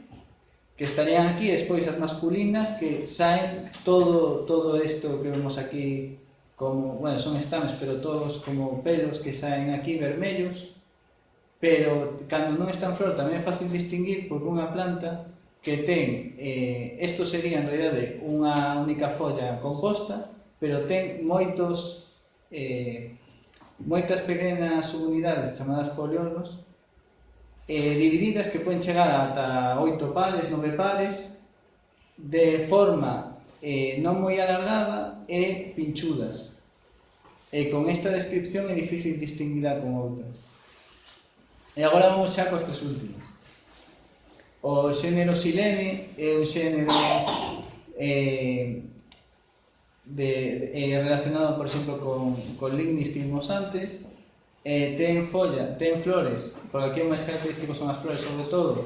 que estarían aquí, despois as masculinas que saen todo isto que vemos aquí como, bueno, son estames, pero todos como pelos que saen aquí vermellos, pero cando non está en flor tamén é fácil distinguir porque unha planta que ten, isto sería en realidade unha única folla composta, pero ten moitas pequenas subunidades chamadas foliolos divididas que poden chegar ata 8 pares, 9 pares de forma non moi alargada e pinchudas, e con esta descripción é difícil distinguirla con outras. E agora vamos xa cos tres últimos. O xénero Silene é un xénero relacionado, por exemplo, con Lignis que vimos antes. Ten flores, porque aquí o máis característico son as flores, sobre todo,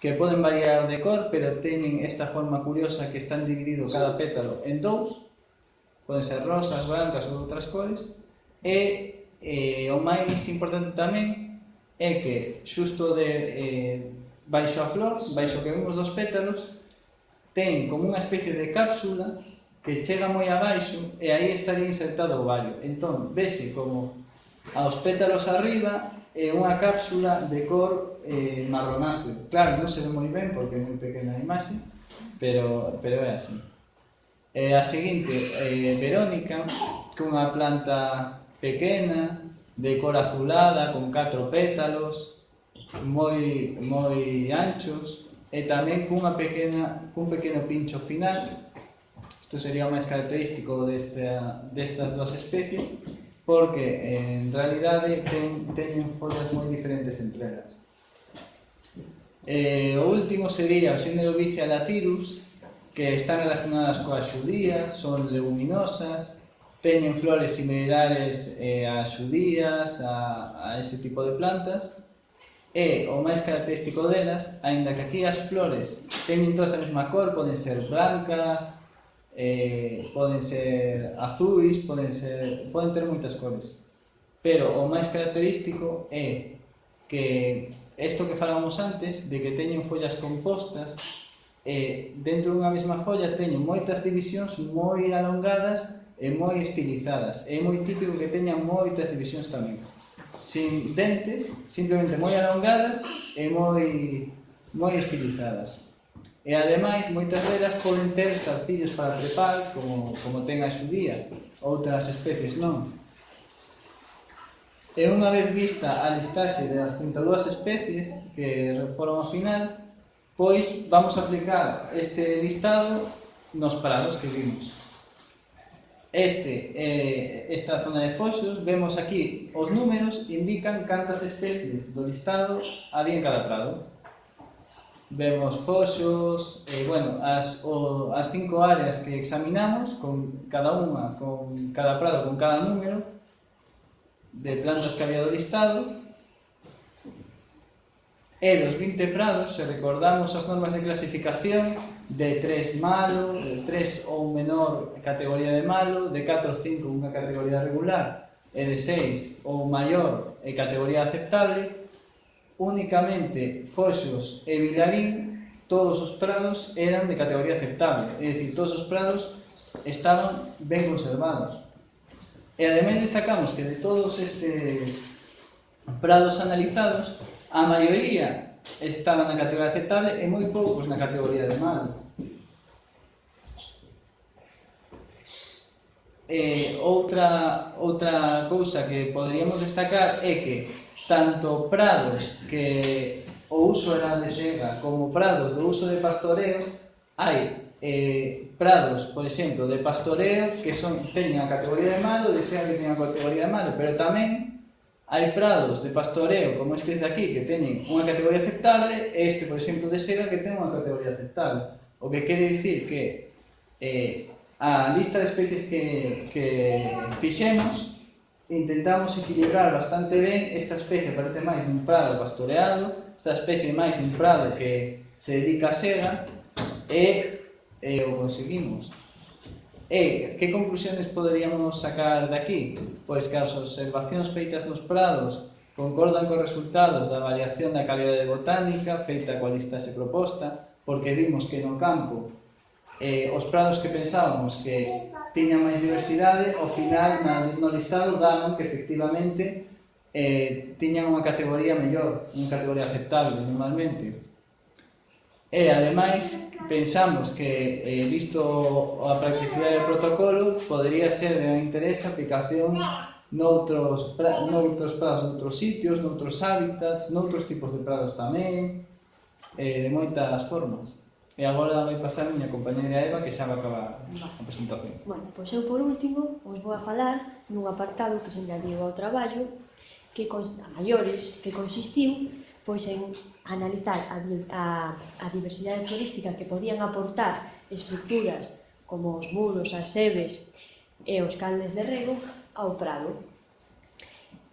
que poden variar de cor, pero teñen esta forma curiosa que están divididos cada pétalo en dous, poden ser rosas, blancas ou outras cores, e o máis importante tamén é que xusto baixo a flor, baixo que vemos dos pétalos, ten como unha especie de cápsula que chega moi abaixo e aí estaría insertado o ovario. Entón, vese como aos pétalos arriba é unha cápsula de cor marronáceo. Claro, non se ve moi ben porque é moi pequena a imaxe, pero é así. A seguinte, Verónica, que é unha planta pequena, de cor azulada, con 4 pétalos, moi anchos, e tamén cun pequeno pincho final. Isto sería o máis característico destas dúas especies, porque en realidade teñen follas moi diferentes entre elas. O último sería o xénero Vicia Latyrus, que están relacionadas coas xudías, son leguminosas, teñen flores similares ás xudías, a ese tipo de plantas, e o máis característico delas, aínda que aquí as flores teñen todas a mesma cor, poden ser blancas, poden ser azuis, poden ter moitas cores, pero o máis característico é que isto que falábamos antes, de que teñen follas compostas, dentro dunha mesma folla teñen moitas divisións moi alongadas e moi estilizadas. É moi típico que teñan moitas divisións tamén, sin dentes, simplemente moi alongadas e moi estilizadas. E ademais, moitas delas poden ter zarcillos para trepar, como ten a xudía, outras especies non. E unha vez vista a listaxe das 32 especies que foron ao final, pois vamos a aplicar este listado nos prados que vimos. Esta zona de foxos, vemos aquí os números, indican cantas especies do listado había en cada prado. Vemos foxos, as 5 áreas que examinamos, con cada prado con cada número de plantas que había do listado. E dos 20 prados, se recordamos as normas de clasificación, de 3 malo, de 3 ou menor categoría de malo, de 4 ou 5 unha categoría regular, e de 6 ou maior e categoría aceptable, únicamente Foxos e Vilarín, todos os prados eran de categoría aceptable, é dicir, todos os prados estaban ben conservados. E ademais destacamos que de todos estes prados analizados, a maioría estaban na categoría aceptable e moi poucos na categoría de malo. Outra cousa que poderíamos destacar é que tanto prados que o uso era de sega como prados do uso de pastoreo, hai prados, por exemplo, de pastoreo que teñen a categoría de malo, de sega que teñen a categoría de malo, pero tamén hai prados de pastoreo como estes de aquí que teñen unha categoría aceptable e este, por exemplo, de sega que ten unha categoría aceptable. O que quere dicir que a lista de especies que fixemos intentamos equilibrar bastante ben. Esta especie aparece máis nun prado pastoreado, esta especie máis nun prado que se dedica a sega e o conseguimos. E que conclusiones poderíamos sacar daqui? Pois que as observacións feitas nos prados concordan cos resultados da avaliación da calidade botánica feita coa listaxe proposta, porque vimos que no campo os prados que pensábamos que tiñan máis diversidade, ao final no listado daban que efectivamente tiñan unha categoría mellor, unha categoría aceptable normalmente. E, ademais, pensamos que, visto a practicidade do protocolo, podría ser de interés a aplicación noutros prados, noutros sitios, noutros hábitats, noutros tipos de prados tamén, de moitas formas. E agora vai pasar a miña compañera Eva, que xa vai acabar a presentación. Bueno, pois eu por último vos vou a falar dun apartado que se engadiu ao traballo a maiores, que consistiu pois en analizar a diversidade florística que podían aportar estructuras como os muros, as sebes e os canles de rego ao prado.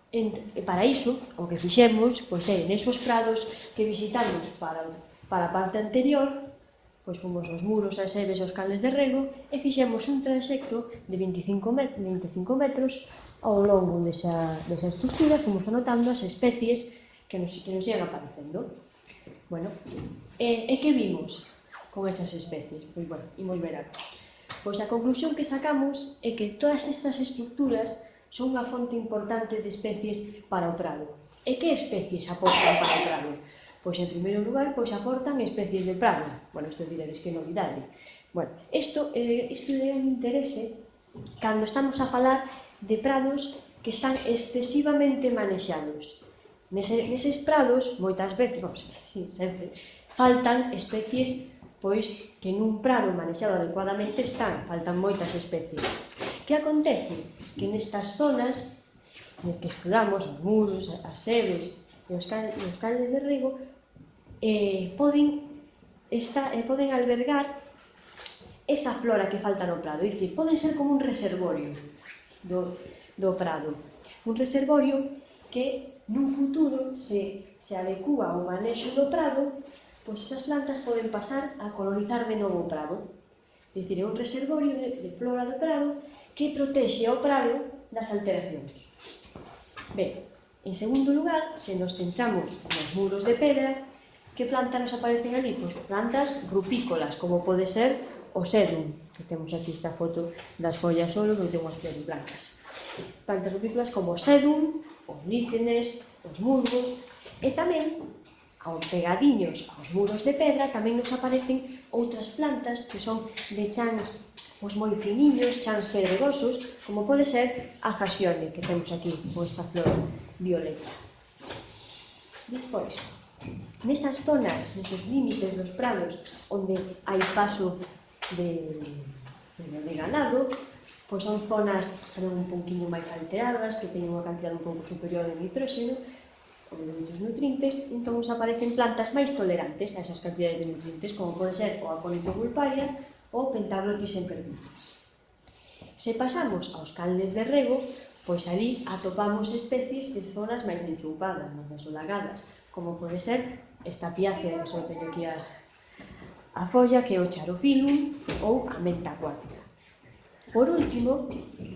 E para iso, o que fixemos pois é nesos prados que visitamos para a parte anterior, pois fomos aos muros, as sebes e os canles de rego e fixemos un transecto de 25 metros ao longo desa estructura, fomos anotando as especies que nos ian aparecendo. Bueno, e que vimos con esas especies? Pois, bueno, imos ver aquí. Pois a conclusión que sacamos é que todas estas estructuras son unha fonte importante de especies para o prado. E que especies aportan para o prado? Pois, en primeiro lugar, pois aportan especies de prado. Bueno, isto diredes que novidade. Bueno, isto é de un interese cando estamos a falar de prados que están excesivamente manexados. Neses prados, moitas veces, sempre, faltan especies pois que nun prado manexado adecuadamente faltan moitas especies. Que acontece? Que nestas zonas que estudamos, os muros, as sebes e os canles de rego, poden albergar esa flora que falta no prado, é dicir, poden ser como un reservorio do prado. Un reservorio que nun futuro se adecúa ao manexo do prado, pois esas plantas poden pasar a colonizar de novo o prado. É dicir, é un reservorio de flora do prado que protexe ao prado das alteracións. Ben, en segundo lugar, se nos centramos nos muros de pedra, que plantas nos aparecen ali? Pois plantas rupícolas, como pode ser o sedum, que temos aquí esta foto das follas solo, que ten unhas flores blancas. Plantas rupícolas como o sedum, os líquenes, os musgos, e tamén, pegadiños aos muros de pedra, tamén nos aparecen outras plantas que son de chans moi finiños, chans pedregosos, como pode ser a jasione, que temos aquí, con esta flor violeta. Despois, nesas zonas, nesos límites dos prados onde hai paso de ganado, pois son zonas tamén un pouquiño máis alteradas, que teñen unha cantidade un pouco superior de nitróxeno ou de outros nutrientes, entón nos aparecen plantas máis tolerantes a esas cantidades de nutrientes, como pode ser o Aconito vulparia ou Pentaglotis sempervirens. Se pasamos aos canles de rego, pois ali atopamos especies de zonas máis enchupadas, máis desolagadas, como pode ser esta piácea, que só teño aquí a folla, que é o Charophyllum ou a menta acuática. Por último,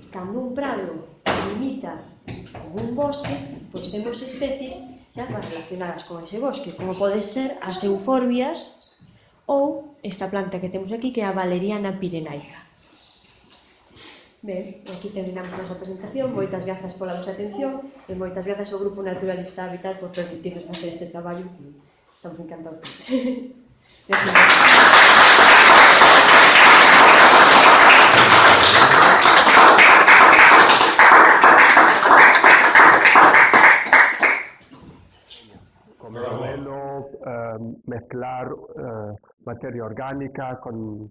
cando un prado limita con un bosque, pois temos especies xa relacionadas con ese bosque, como pode ser as euforbias ou esta planta que temos aquí, que é a Valeriana pirenaica. Ben, aquí terminamos a nosa presentación. Moitas grazas pola vosa atención e moitas grazas ao Grupo Naturalista Habitat por permitirnos facer este traballo. Estamos encantados. Como suelo mezclar materia orgánica con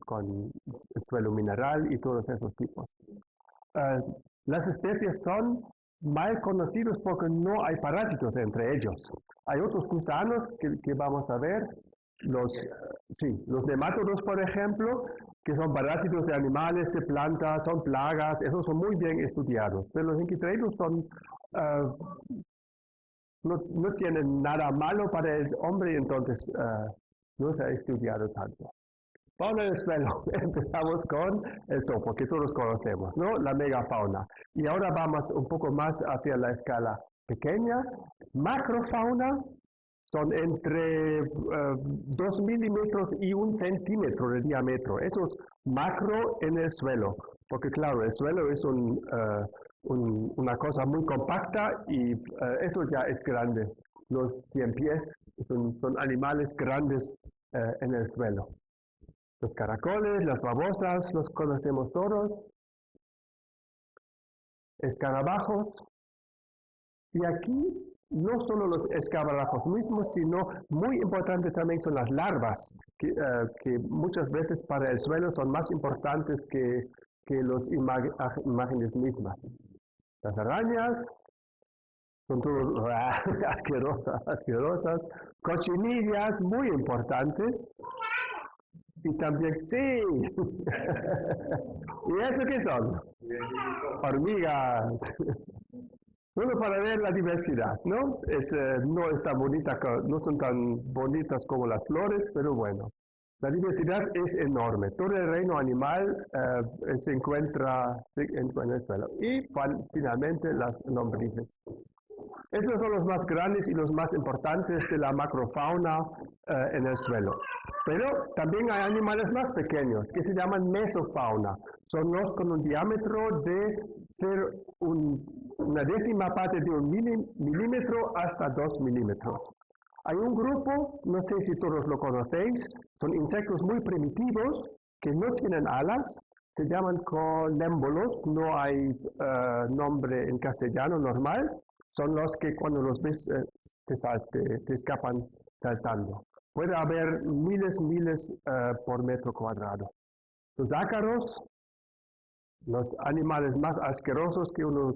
suelo mineral y todos esos tipos. Las especies son mal conocidos porque no hay parásitos entre ellos. Hay otros gusanos que vamos a ver, los nemátodos, por ejemplo, que son parásitos de animales, de plantas, son plagas, esos son muy bien estudiados. Pero los inquitreidos son, no tienen nada malo para el hombre, entonces no se ha estudiado tanto. Fauna del suelo, empezamos con el topo, que todos conocemos, ¿no? La megafauna. Y ahora vamos un poco más hacia la escala pequeña. Macrofauna son entre 2 milímetros y 1 centímetro de diámetro. Eso es macro en el suelo, porque claro, el suelo es una cosa muy compacta y eso ya es grande. Los 100 pies son animales grandes en el suelo. Los caracoles, las babosas, los conocemos todos. Escarabajos. Y aquí no solo los escarabajos mismos, sino muy importante también son las larvas, que muchas veces para el suelo son más importantes que las imágenes mismas. Las arañas son todas asquerosas, cochinillas muy importantes, y también, sí, ¿y eso qué son? Hormigas. Solo para ver la diversidad, ¿no? No es tan bonita, no son tan bonitas como las flores, pero bueno. La diversidad es enorme. Todo el reino animal se encuentra en el suelo. Y finalmente las lombrices. Esos son los más grandes y los más importantes de la macrofauna en el suelo. Pero también hay animales más pequeños que se llaman mesofauna. Son los con un diámetro de ser una décima parte de 1 milímetro hasta 2 milímetros. Hay un grupo, no sé si todos lo conocéis, son insectos muy primitivos que no tienen alas, se llaman colémbolos, no hay nombre en castellano normal, son los que cuando los ves te escapan saltando. Puede haber miles por metro cuadrado. Los ácaros, los animales más asquerosos que uno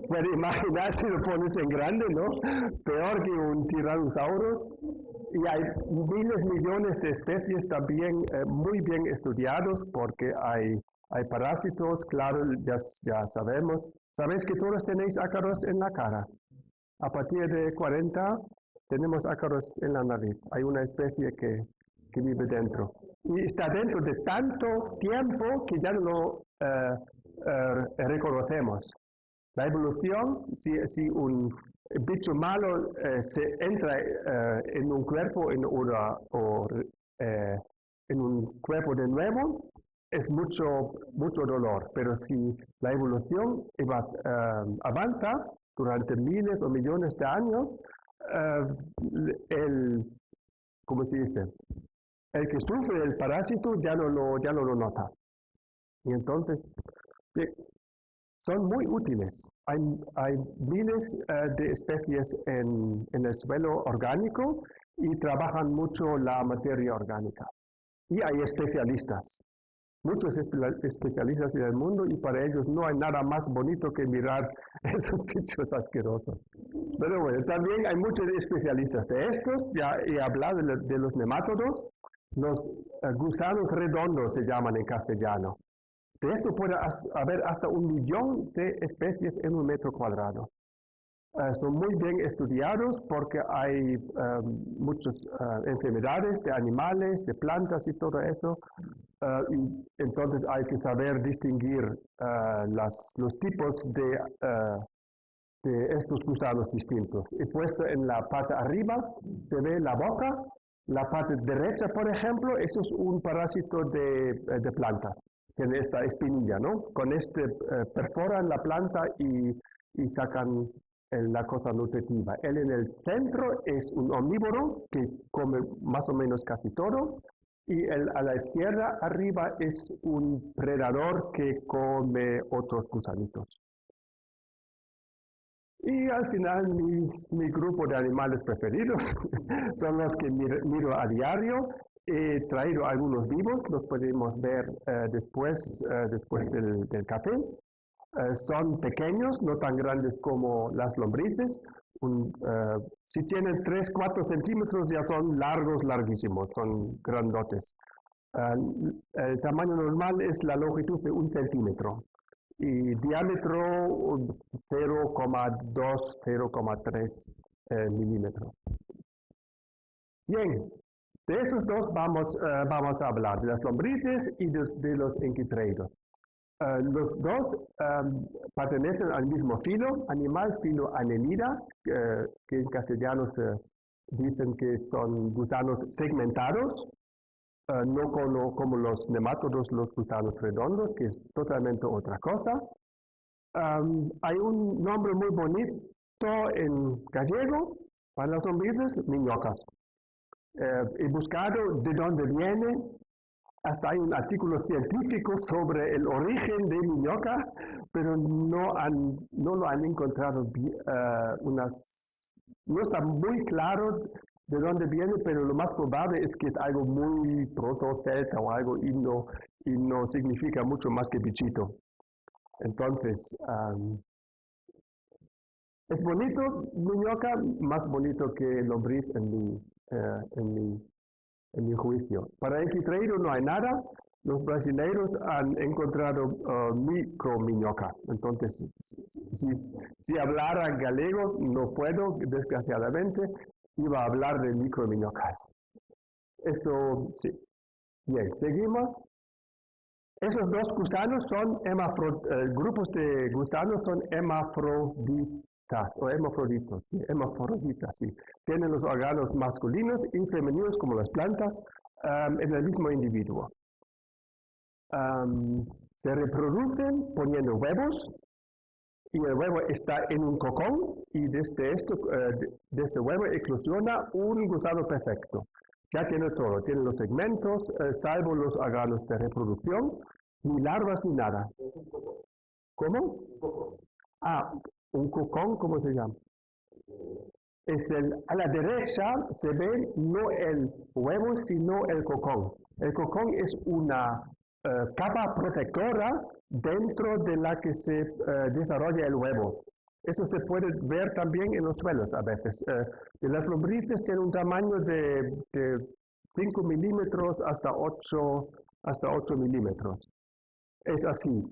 puede imaginar si lo pones en grande, ¿no? Peor que un tiranosaurus. Y hay millones de especies también muy bien estudiados porque hay parásitos, claro, ya sabemos. ¿Sabéis que todos tenéis ácaros en la cara? A partir de 40 tenemos ácaros en la nariz. Hay una especie que vive dentro. Y está dentro de tanto tiempo que ya no lo reconocemos. La evolución, si un bicho malo se entra en un cuerpo en un cuerpo de nuevo, es mucho dolor. Pero si la evolución avanza durante miles o millones de años, ¿cómo se dice? El que sufre el parásito ya no lo nota. Y entonces son muy útiles. Hay miles de especies en el suelo orgánico y trabajan mucho la materia orgánica. Y hay especialistas, muchos especialistas en el mundo, y para ellos no hay nada más bonito que mirar esos bichos asquerosos. Pero bueno, también hay muchos especialistas de estos. Ya he hablado de los nemátodos. Los gusanos redondos se llaman en castellano. De esto puede haber hasta 1 millón de especies en 1 metro cuadrado. Son muy bien estudiados porque hay muchas enfermedades de animales, de plantas y todo eso. Y entonces hay que saber distinguir los tipos de estos gusanos distintos. Y puesto en la parte arriba se ve la boca. La parte derecha, por ejemplo, eso es un parásito de plantas. Tiene esta espinilla, ¿no? Con perforan la planta y sacan la cosa nutritiva. Él en el centro es un omnívoro que come más o menos casi todo. Y a la izquierda, arriba, es un predador que come otros gusanitos. Y al final, mi grupo de animales preferidos son los que miro a diario. He traído algunos vivos, los podemos ver después del café. Son pequeños, no tan grandes como las lombrices. Si tienen 3-4 centímetros ya son larguísimos, son grandotes. El tamaño normal es la longitud de 1 centímetro. Y diámetro 0,2, 0,3 milímetros. Bien, de esos dos vamos a hablar, de las lombrices y de los enquitreidos. Los dos pertenecen al mismo filo animal, filo Annelida, que en castellano dicen que son gusanos segmentados, no como los nemátodos, los gusanos redondos, que es totalmente otra cosa. Hay un nombre muy bonito en gallego para las lombrices, minhocas. He buscado de dónde viene, hasta hay un artículo científico sobre el origen de minhoca, pero no lo han encontrado no está muy claro de dónde viene, pero lo más probable es que es algo muy proto-celta o algo y no significa mucho más que bichito. Entonces, es bonito, minhoca, más bonito que lombriz en mi juicio. Para equitreiro no hay nada. Los brasileiros han encontrado microminhoca. Entonces, si hablara galego, no puedo, desgraciadamente, iba a hablar de microminhocas. Eso, sí. Bien, seguimos. Esos dos gusanos son grupos de gusanos son hermafroditas o hermafroditos, ¿sí? Hermafroditas, sí. Tienen los órganos masculinos y femeninos como las plantas en el mismo individuo. Se reproducen poniendo huevos y el huevo está en un cocón y desde este huevo eclosiona un gusano perfecto. Ya tiene todo, tiene los segmentos, salvo los órganos de reproducción, ni larvas ni nada. ¿Cómo? Un cocón, ¿cómo se llama? A la derecha se ve no el huevo, sino el cocón. El cocón es una capa protectora dentro de la que se desarrolla el huevo. Eso se puede ver también en los suelos a veces. Las lombrices tienen un tamaño de 5 milímetros hasta 8 milímetros. Es así.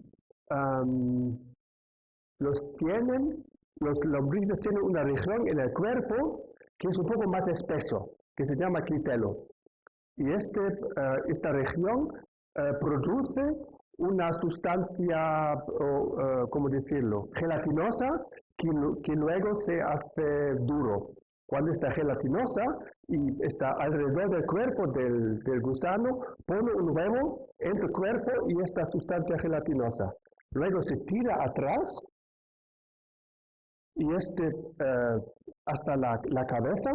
Los lombrices tienen una región en el cuerpo que es un poco más espeso, que se llama clitelo. Y esta región produce una sustancia, ¿cómo decirlo?, gelatinosa, que luego se hace duro. Cuando está gelatinosa y está alrededor del cuerpo del gusano, pone un huevo en tu cuerpo y esta sustancia gelatinosa. Luego se tira atrás y hasta la cabeza,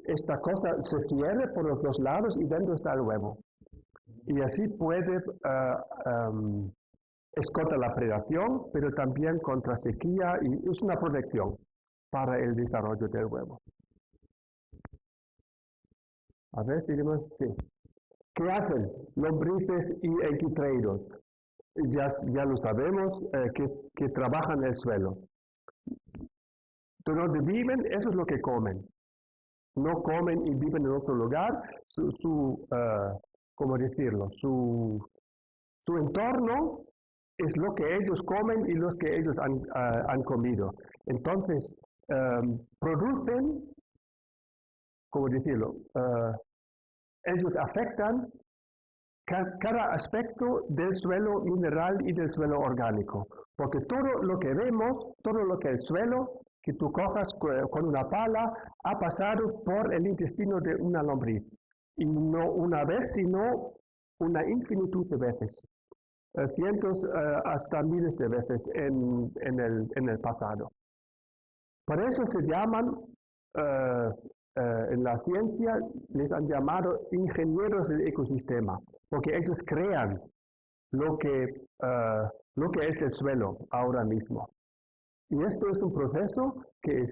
esta cosa se cierra por los dos lados y dentro está el huevo. Y así puede es contra la predación, pero también contra sequía y es una protección para el desarrollo del huevo. A ver, seguimos. Sí. ¿Qué hacen lombrices y equitreiros? Ya lo sabemos, que trabajan el suelo. De donde viven, eso es lo que comen. No comen y viven en otro lugar. ¿Cómo decirlo? Su entorno es lo que ellos comen y los que ellos han comido. Entonces, producen, ¿cómo decirlo? Ellos afectan cada aspecto del suelo mineral y del suelo orgánico. Porque todo lo que vemos, todo lo que el suelo que tú cojas con una pala, ha pasado por el intestino de una lombriz. Y no una vez, sino una infinitud de veces. Cientos hasta miles de veces en el pasado. Por eso se llaman, en la ciencia, les han llamado ingenieros del ecosistema, porque ellos crean lo que es el suelo ahora mismo. Y esto es un proceso que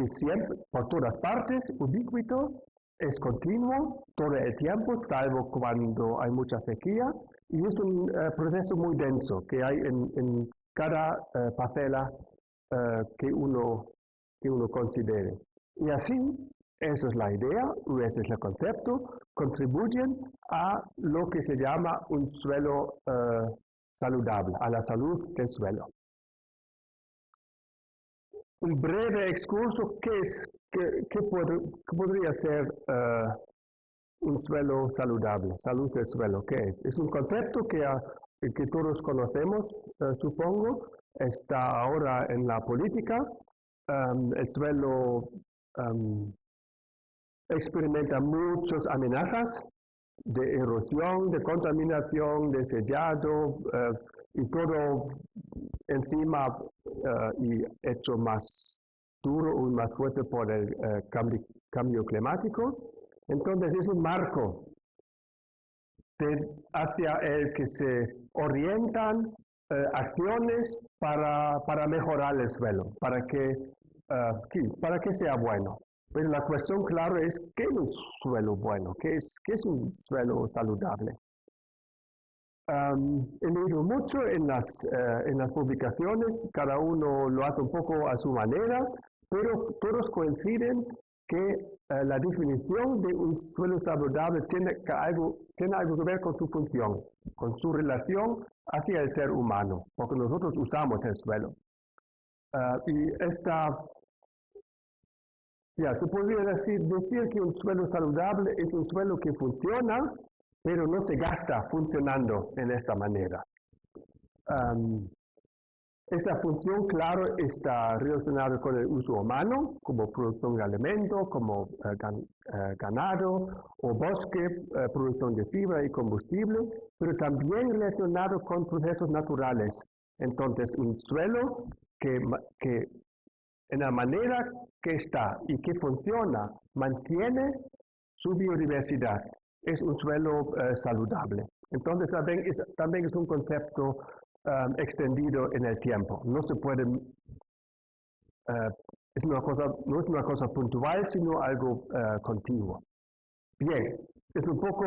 siempre, por todas partes, ubicuito, es continuo todo el tiempo, salvo cuando hay mucha sequía, y es un proceso muy denso que hay en cada parcela que uno considere. Y así, esa es la idea, o ese es el concepto, contribuyen a lo que se llama un suelo saludable, a la salud del suelo. Un breve excurso, ¿qué podría ser un suelo saludable? Salud del suelo, ¿qué es? Es un concepto que todos conocemos, supongo, está ahora en la política. El suelo experimenta muchas amenazas de erosión, de contaminación, de sellado y todo encima y hecho más duro y más fuerte por el cambio climático. Entonces es un marco hacia el que se orientan acciones para mejorar el suelo, para que sea bueno. Pero la cuestión clara es, ¿qué es un suelo bueno? ¿Qué es un suelo saludable? He leído mucho en las publicaciones, cada uno lo hace un poco a su manera, pero todos coinciden que la definición de un suelo saludable tiene algo que ver con su función, con su relación hacia el ser humano, porque nosotros usamos el suelo. Se podría decir que un suelo saludable es un suelo que funciona, pero no se gasta funcionando en esta manera. Esta función, claro, está relacionada con el uso humano, como producción de alimento, como ganado o bosque, producción de fibra y combustible, pero también relacionado con procesos naturales. Entonces, un suelo que en la manera que está y que funciona, mantiene su biodiversidad. Es un suelo saludable. Entonces, también es un concepto extendido en el tiempo. No se puede, no es una cosa puntual, sino algo continuo. Bien, es un poco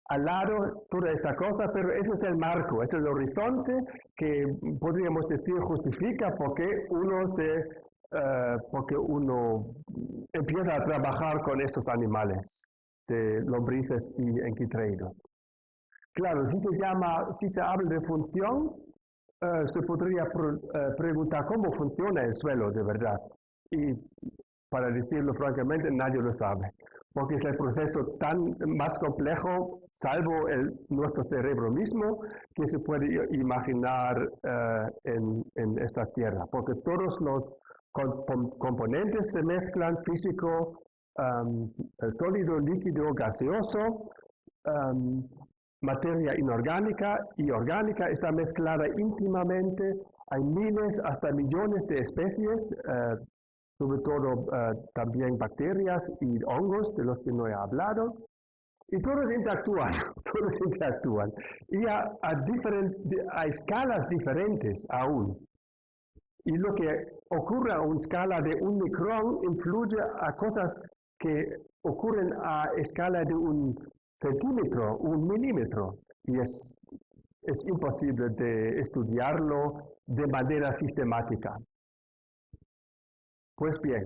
al lado toda esta cosa, pero ese es el marco, es el horizonte que podríamos decir justifica porque uno empieza a trabajar con esos animales de lombrices y enquitreidos. Claro, si se habla de función, se podría preguntar cómo funciona el suelo de verdad. Y para decirlo francamente, nadie lo sabe, porque es el proceso tan más complejo, salvo nuestro cerebro mismo, que se puede imaginar en esta tierra, porque todos los componentes se mezclan, físico, sólido, líquido, gaseoso, materia inorgánica y orgánica está mezclada íntimamente. Hay miles hasta millones de especies, sobre todo también bacterias y hongos, de los que no he hablado, y todos interactúan, y a escalas diferentes aún. Y lo que ocurre a una escala de 1 micrón influye a cosas que ocurren a escala de 1 centímetro, 1 milímetro, y es imposible de estudiarlo de manera sistemática. Pues bien,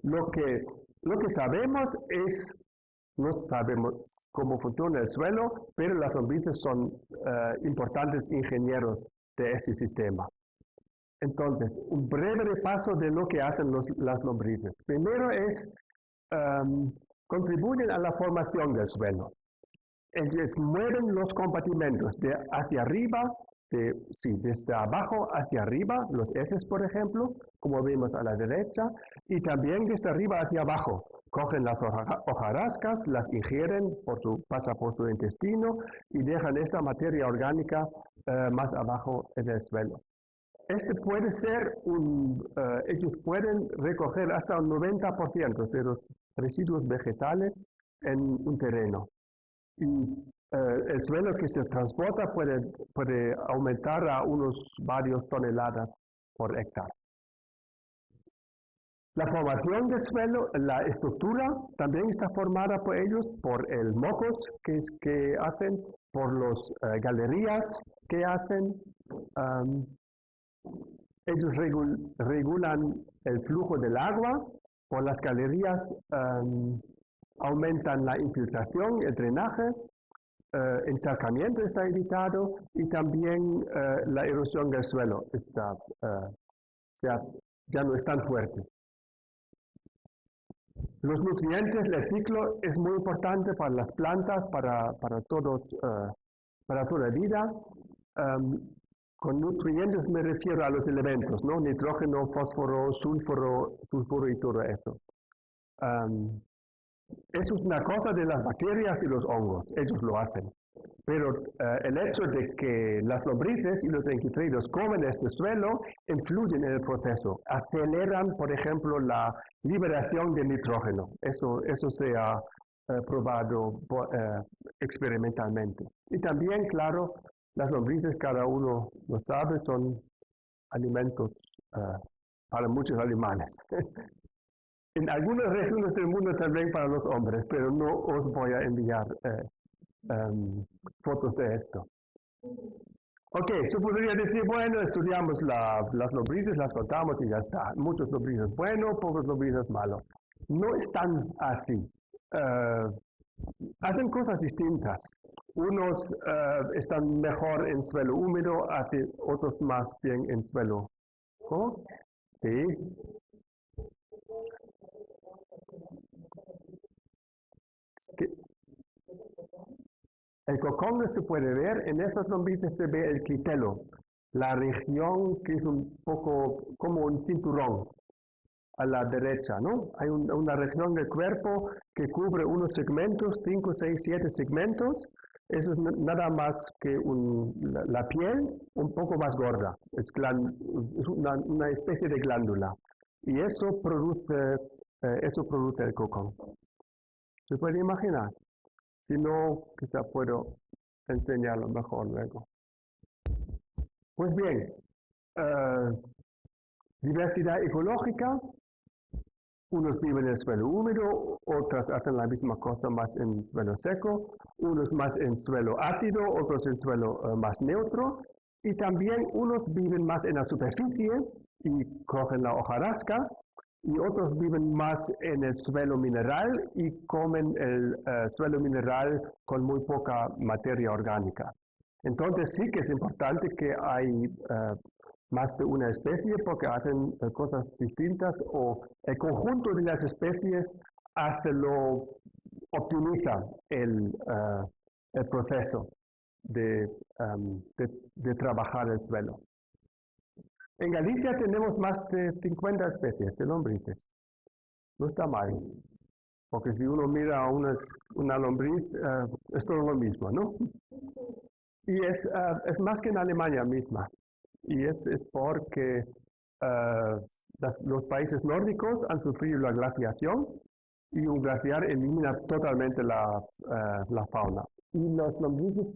lo que sabemos es, no sabemos cómo funciona el suelo, pero las lombrices son importantes ingenieros de este sistema. Entonces, un breve repaso de lo que hacen las lombrices. Primero contribuyen a la formación del suelo. Ellos mueven los compartimentos hacia arriba, desde abajo hacia arriba, los ejes, por ejemplo, como vemos a la derecha, y también desde arriba hacia abajo. Cogen las hojarascas, las ingieren, pasa por su intestino y dejan esta materia orgánica más abajo en el suelo. Puede ser ellos pueden recoger hasta un 90% de los residuos vegetales en un terreno. Y el suelo que se transporta puede aumentar a varios toneladas por hectárea. La formación del suelo, la estructura, también está formada por ellos, por el mocos que hacen, por las galerías que hacen. Ellos regulan el flujo del agua, por las galerías aumentan la infiltración, el drenaje, encharcamiento está evitado y también la erosión del suelo ya no es tan fuerte. Los nutrientes, el ciclo es muy importante para las plantas, para toda vida. Con nutrientes me refiero a los elementos, ¿no? Nitrógeno, fósforo, sulfuro y todo eso. Eso es una cosa de las bacterias y los hongos, ellos lo hacen. Pero el hecho de que las lombrices y los enquitridos comen este suelo influyen en el proceso, aceleran, por ejemplo, la liberación de nitrógeno. Eso se ha probado experimentalmente. Y también, claro, las lombrices, cada uno lo sabe, son alimentos para muchos animales. En algunas regiones del mundo también para los hombres, pero no os voy a enviar fotos de esto. Ok, se podría decir, bueno, estudiamos las lombrices, las contamos y ya está. Muchos lombrices buenos, pocos lombrices malos. No es tan así. Hacen cosas distintas. Unos están mejor en suelo húmedo, otros más bien en suelo. ¿Oh? Sí. El cocón no se puede ver, en esas lombrices se ve el clitelo, la región que es un poco como un cinturón a la derecha, ¿no? Hay una región del cuerpo que cubre unos segmentos, 5, 6, 7 segmentos. Eso es nada más que la piel un poco más gorda, es una especie de glándula. Y eso produce el cocón. ¿Se puede imaginar? Si no, quizá puedo enseñarlo mejor luego. Pues bien, diversidad ecológica. Unos viven en el suelo húmedo, otras hacen la misma cosa más en suelo seco, unos más en suelo ácido, otros en suelo más neutro, y también unos viven más en la superficie y cogen la hojarasca, y otros viven más en el suelo mineral y comen el suelo mineral con muy poca materia orgánica. Entonces sí que es importante que hay más de una especie porque hacen cosas distintas o el conjunto de las especies optimiza el proceso de trabajar el suelo. En Galicia tenemos más de 50 especies de lombrices. No está mal, porque si uno mira a una lombriz, es todo lo mismo, ¿no? Y es más que en Alemania misma. Y es porque los países nórdicos han sufrido la glaciación y un glaciar elimina totalmente la fauna. Y los lombrices,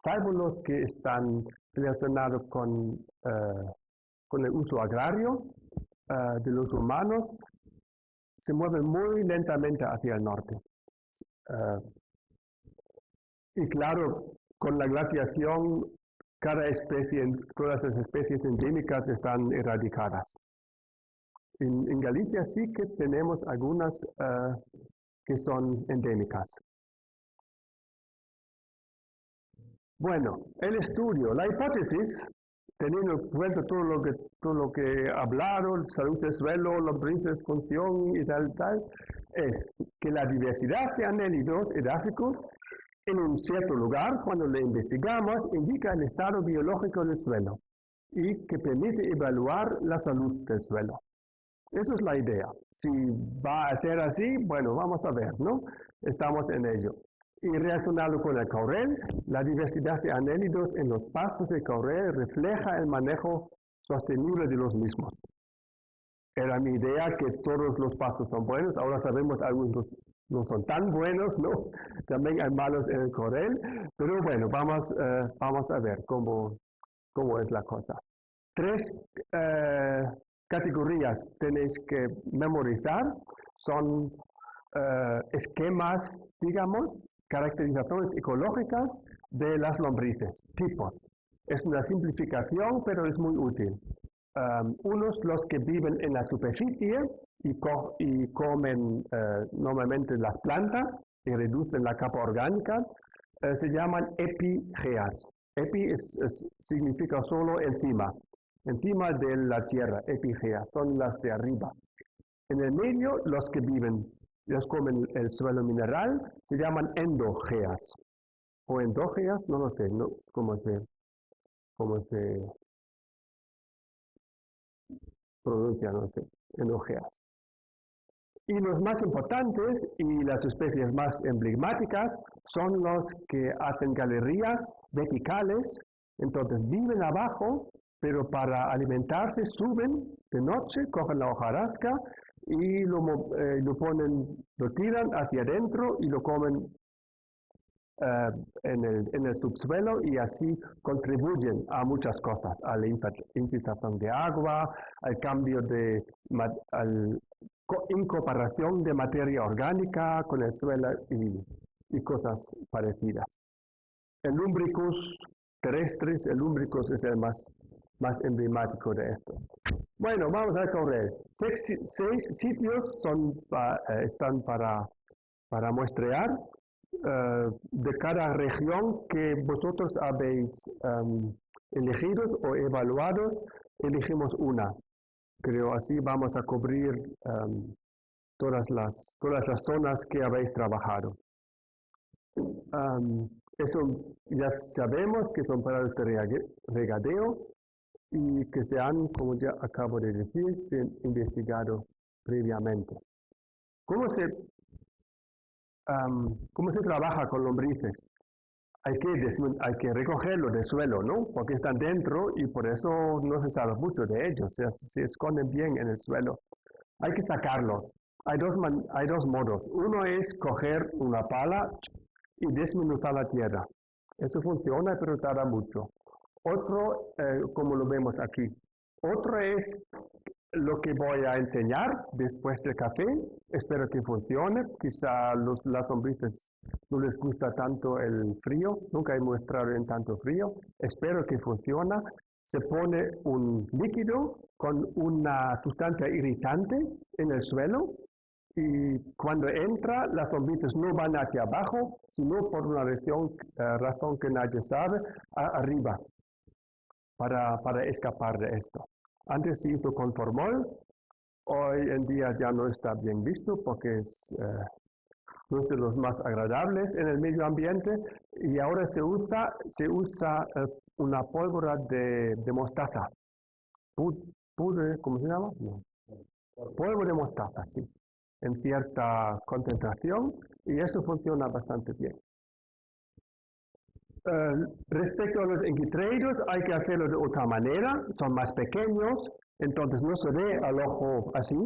salvo los que están relacionados con el uso agrario de los humanos, se mueven muy lentamente hacia el norte. Y claro, con la glaciación, cada especie, todas las especies endémicas están erradicadas. En Galicia sí que tenemos algunas que son endémicas. Bueno, el estudio, la hipótesis, teniendo en cuenta todo lo que he hablado, salud del suelo, lombrices, función y tal, es que la diversidad de anélidos edáficos en un cierto lugar, cuando lo investigamos, indica el estado biológico del suelo y que permite evaluar la salud del suelo. Esa es la idea. Si va a ser así, bueno, vamos a ver, ¿no? Estamos en ello. Y relacionado con el caurel, la diversidad de anélidos en los pastos de caurel refleja el manejo sostenible de los mismos. Era mi idea que todos los pastos son buenos, ahora sabemos algunos no son tan buenos, ¿no? También hay malos en el caurel, pero bueno, vamos a ver cómo es la cosa. 3 categorías tenéis que memorizar, son esquemas, digamos, caracterizaciones ecológicas de las lombrices, tipos. Es una simplificación, pero es muy útil. Unos los que viven en la superficie y comen normalmente las plantas y reducen la capa orgánica, se llaman epígeas. Epi significa solo encima de la tierra, epígeas, son las de arriba. En el medio, los que viven, los comen el suelo mineral, se llaman endogeas. O endógeas, no lo sé, no, cómo cómo se pronuncia, no sé, en ojeas. Y los más importantes y las especies más emblemáticas son los que hacen galerías verticales, entonces viven abajo, pero para alimentarse suben de noche, cogen la hojarasca y lo tiran hacia adentro y lo comen en el subsuelo y así contribuyen a muchas cosas, a la infiltración de agua, al cambio de incorporación de materia orgánica con el suelo y cosas parecidas. El Lumbricus terrestris, el Lumbricus es el más emblemático de estos. Bueno, vamos a correr. 6 sitios están para muestrear de cada región que vosotros habéis elegido o evaluado. Elegimos una. Creo así vamos a cubrir todas las zonas que habéis trabajado. Eso ya sabemos que son paradas de regadeo y que se han, como ya acabo de decir, investigado previamente. ¿Cómo se trabaja con lombrices? Hay que recogerlo del suelo, ¿no? Porque están dentro y por eso no se sabe mucho de ellos, se esconden bien en el suelo. Hay que sacarlos. Hay dos modos. Uno es coger una pala y desmenuzar la tierra. Eso funciona, pero tarda mucho. Otro, como lo vemos aquí. Otro es lo que voy a enseñar después del café. Espero que funcione. Quizá las lombrices no les gusta tanto el frío. Nunca he mostrado en tanto frío. Espero que funcione. Se pone un líquido con una sustancia irritante en el suelo y cuando entra las lombrices no van hacia abajo, sino por una razón que nadie sabe, arriba para escapar de esto. Antes se hizo con formol, hoy en día ya no está bien visto porque no es de los más agradables en el medio ambiente y ahora se usa una pólvora de mostaza. ¿Cómo se llama? No. Polvo de mostaza, sí, en cierta concentración y eso funciona bastante bien. Respecto a los enquitreidos, hay que hacerlo de otra manera, son más pequeños, entonces no se ve al ojo así,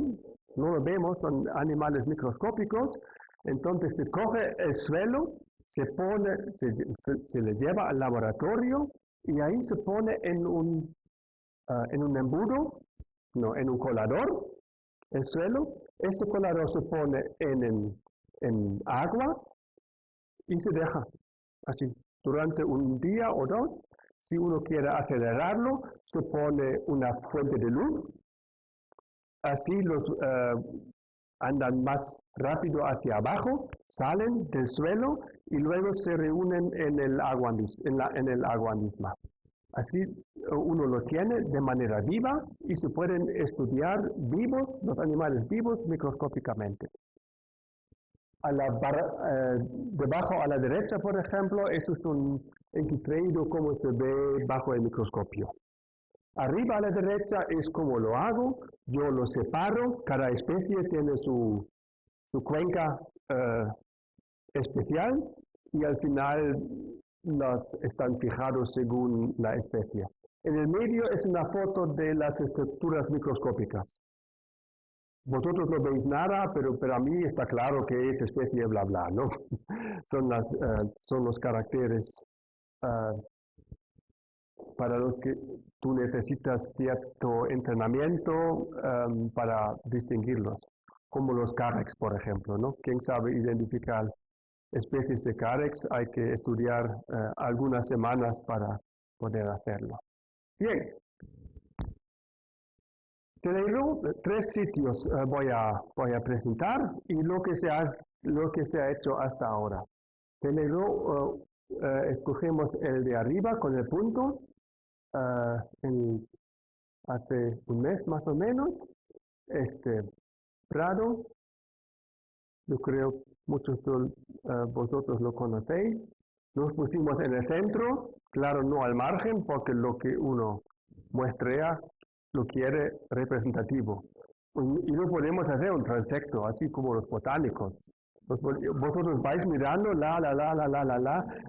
no lo vemos, son animales microscópicos, entonces se coge el suelo, se le lleva al laboratorio y ahí se pone en un embudo, no, en un colador, el suelo, ese colador se pone en agua y se deja así. Durante un día o dos, si uno quiere acelerarlo, se pone una fuente de luz. Así los andan más rápido hacia abajo, salen del suelo y luego se reúnen en el agua misma. Así uno lo tiene de manera viva y se pueden estudiar vivos, los animales vivos, microscópicamente. Debajo a la derecha, por ejemplo, eso es un enquitreido como se ve bajo el microscopio. Arriba a la derecha es como lo hago, yo lo separo, cada especie tiene su cuenca especial y al final los están fijados según la especie. En el medio es una foto de las estructuras microscópicas. Vosotros no veis nada, pero para mí está claro que es especie bla bla, ¿no? Son los caracteres para los que tú necesitas cierto entrenamiento para distinguirlos, como los carex, por ejemplo, ¿no? ¿Quién sabe identificar especies de carex? Hay que estudiar algunas semanas para poder hacerlo. Bien. Telegro, 3 sitios voy a presentar y lo que se ha hecho hasta ahora. Telegro, escogemos el de arriba con el punto, hace un mes más o menos, Prado, yo creo muchos de vosotros lo conocéis. Nos pusimos en el centro, Claro, no al margen, porque lo que uno muestra lo quiere representativo. Y no podemos hacer un transecto, así como los botánicos. Vosotros vais mirando, la.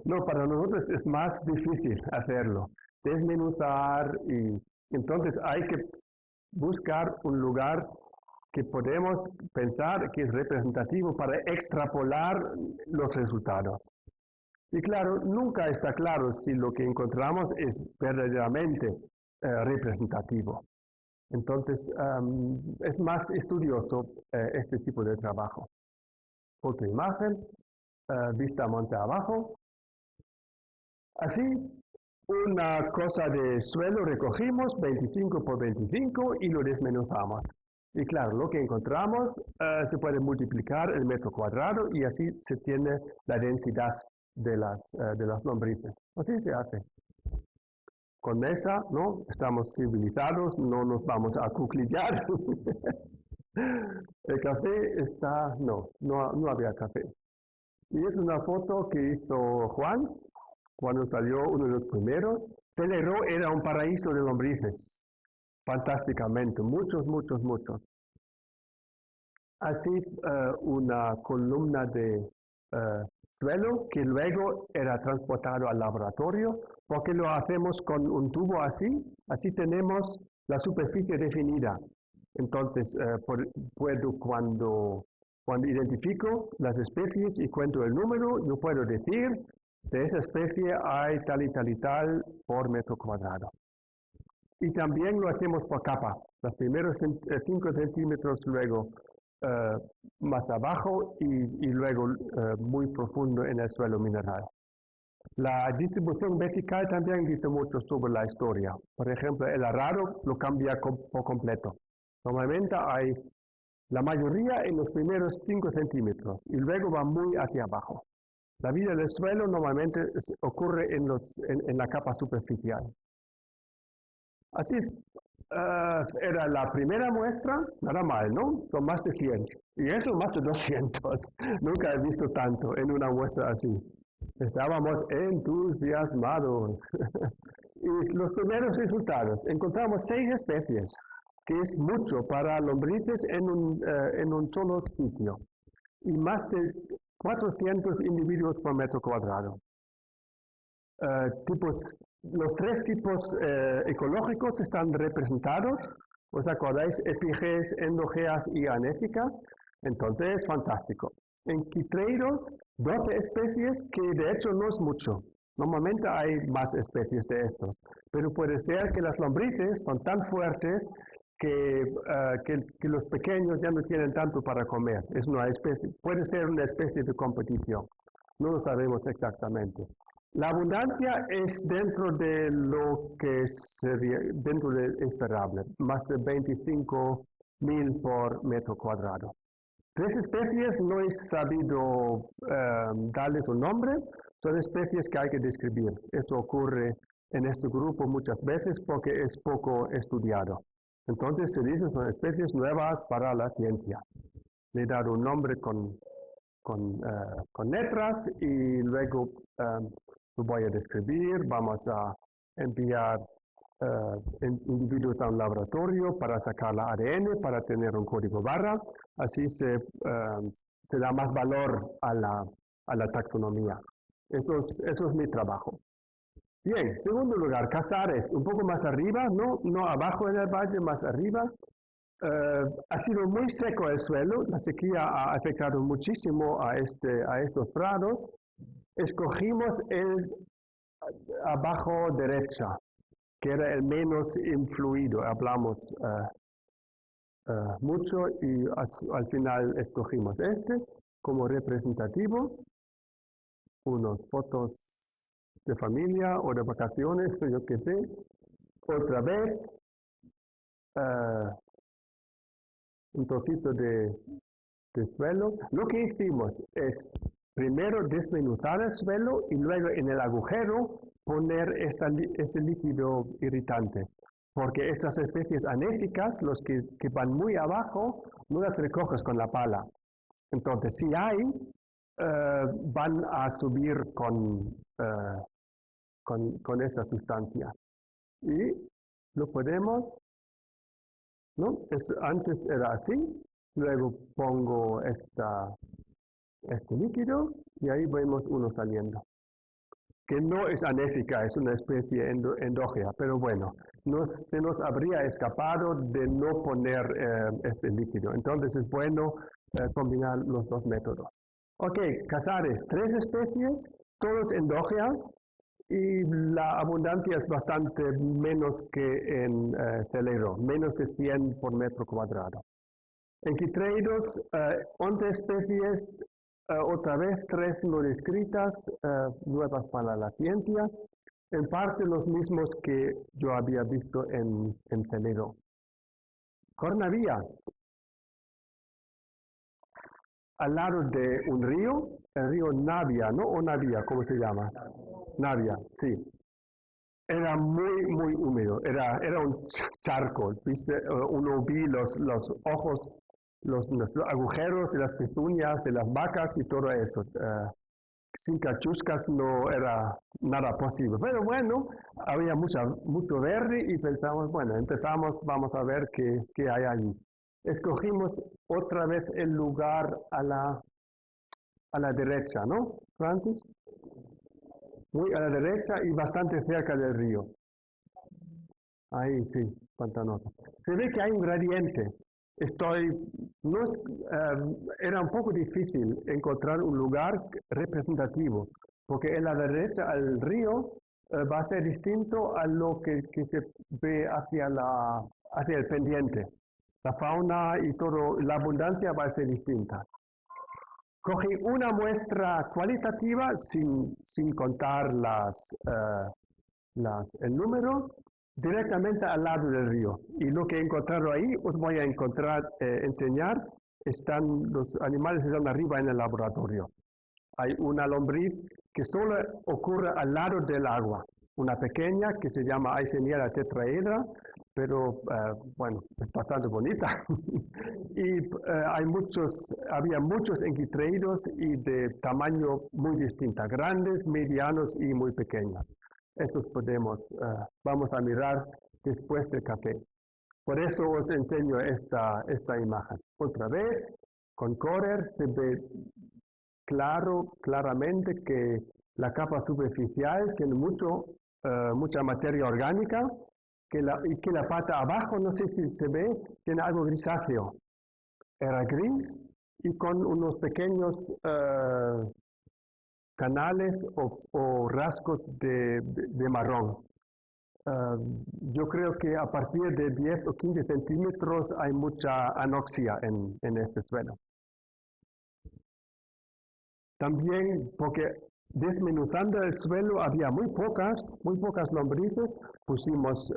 No, para nosotros es más difícil hacerlo. Desmenuzar y entonces hay que buscar un lugar que podemos pensar que es representativo para extrapolar los resultados. Y claro, nunca está claro si lo que encontramos es verdaderamente representativo. Entonces, es más estudioso este tipo de trabajo. Otra imagen, vista monte abajo. Así, una cosa de suelo recogimos, 25 por 25, y lo desmenuzamos. Y claro, lo que encontramos se puede multiplicar el metro cuadrado y así se tiene la densidad de las lombrices. Así se hace. Con mesa, ¿no? Estamos civilizados, no nos vamos a acuclillar. El café está, no había café. Y es una foto que hizo Juan, cuando salió uno de los primeros. Teleró era un paraíso de lombrices, fantásticamente, muchos. Así una columna de suelo que luego era transportado al laboratorio, porque lo hacemos con un tubo así tenemos la superficie definida. Entonces, puedo cuando identifico las especies y cuento el número, yo puedo decir, de esa especie hay tal y tal por metro cuadrado. Y también lo hacemos por capa, los primeros 5 centímetros, luego más abajo y luego muy profundo en el suelo mineral. La distribución vertical también dice mucho sobre la historia. Por ejemplo, el arado lo cambia por completo. Normalmente hay la mayoría en los primeros 5 centímetros y luego va muy hacia abajo. La vida del suelo normalmente ocurre en la capa superficial. Así era la primera muestra, nada mal, ¿no? Son más de 100. Y eso más de 200. Nunca he visto tanto en una muestra así. Estábamos entusiasmados. Y los primeros resultados. Encontramos 6 especies, que es mucho para lombrices en un solo sitio. Y más de 400 individuos por metro cuadrado. Los 3 tipos ecológicos están representados. ¿Os acordáis? Epigeas, endogeas y anéficas. Entonces es fantástico. En quitreiros, 12 especies, que de hecho no es mucho. Normalmente hay más especies de estos. Pero puede ser que las lombrices son tan fuertes que los pequeños ya no tienen tanto para comer. Es una especie, puede ser una especie de competición. No lo sabemos exactamente. La abundancia es dentro de lo que sería, dentro de esperable, más de 25.000 por metro cuadrado. 3 especies no he sabido darles un nombre, son especies que hay que describir. Esto ocurre en este grupo muchas veces porque es poco estudiado. Entonces se dice son especies nuevas para la ciencia. Le he dado un nombre con letras y luego lo voy a describir. Vamos a enviar individuos a un laboratorio para sacar la ADN, para tener un código barra. Así se da más valor a la taxonomía. Eso es mi trabajo. Bien, segundo lugar, Casares, un poco más arriba, no abajo en el valle, más arriba. Ha sido muy seco el suelo, la sequía ha afectado muchísimo a estos prados. Escogimos el abajo derecha, que era el menos influido, hablamos mucho y al final escogimos este como representativo. Unas fotos de familia o de vacaciones, yo qué sé. Otra vez, un trocito de suelo. Lo que hicimos es primero desmenuzar el suelo y luego en el agujero poner ese líquido irritante. Porque esas especies anéficas, los que van muy abajo, no las recoges con la pala. Entonces, si hay, van a subir con con esta sustancia. Y lo podemos, ¿no? Antes era así, luego pongo este líquido y ahí vemos uno saliendo. Que no es anéfica, es una especie endógea, pero bueno, se nos habría escapado de no poner este líquido. Entonces es bueno combinar los dos métodos. Ok, Casares, 3 especies, todos endógeas, y la abundancia es bastante menos que en Celero, menos de 100 por metro cuadrado. En Quitreiros, 11 especies, otra vez 3 no descritas, nuevas para la ciencia, en parte los mismos que yo había visto en Celero. Cornavía, al lado de un río, el río Navia, ¿no? O Navia, ¿cómo se llama? Navia, sí. Era muy húmedo, era un charco, ¿viste? Uno vi los ojos, los agujeros de las pezuñas de las vacas y todo eso. Sin cachuscas no era nada posible, pero bueno, había mucho verde y pensamos, bueno, vamos a ver qué hay allí. Escogimos otra vez el lugar a la derecha, ¿no, Francis? Muy a la derecha y bastante cerca del río. Ahí sí, pantanoso. Se ve que hay un gradiente. Era un poco difícil encontrar un lugar representativo, porque en la derecha al río va a ser distinto a lo que se ve hacia el pendiente. La fauna y todo, la abundancia va a ser distinta. Cogí una muestra cualitativa sin contar el número, directamente al lado del río. Y lo que he encontrado ahí, os voy a enseñar, los animales están arriba en el laboratorio. Hay una lombriz que solo ocurre al lado del agua, una pequeña que se llama Eiseniera tetraedra, pero bueno, es bastante bonita. Y había muchos enquitreidos y de tamaño muy distinto, grandes, medianos y muy pequeños. Estos vamos a mirar después del café. Por eso os enseño esta imagen. Otra vez, con Corer se ve claramente que la capa superficial tiene mucha materia orgánica, y que la pata abajo, no sé si se ve, tiene algo grisáceo. Era gris y con unos pequeños canales o rasgos de marrón. Yo creo que a partir de 10 o 15 centímetros hay mucha anoxia en este suelo. También porque desmenuzando el suelo había muy pocas lombrices, pusimos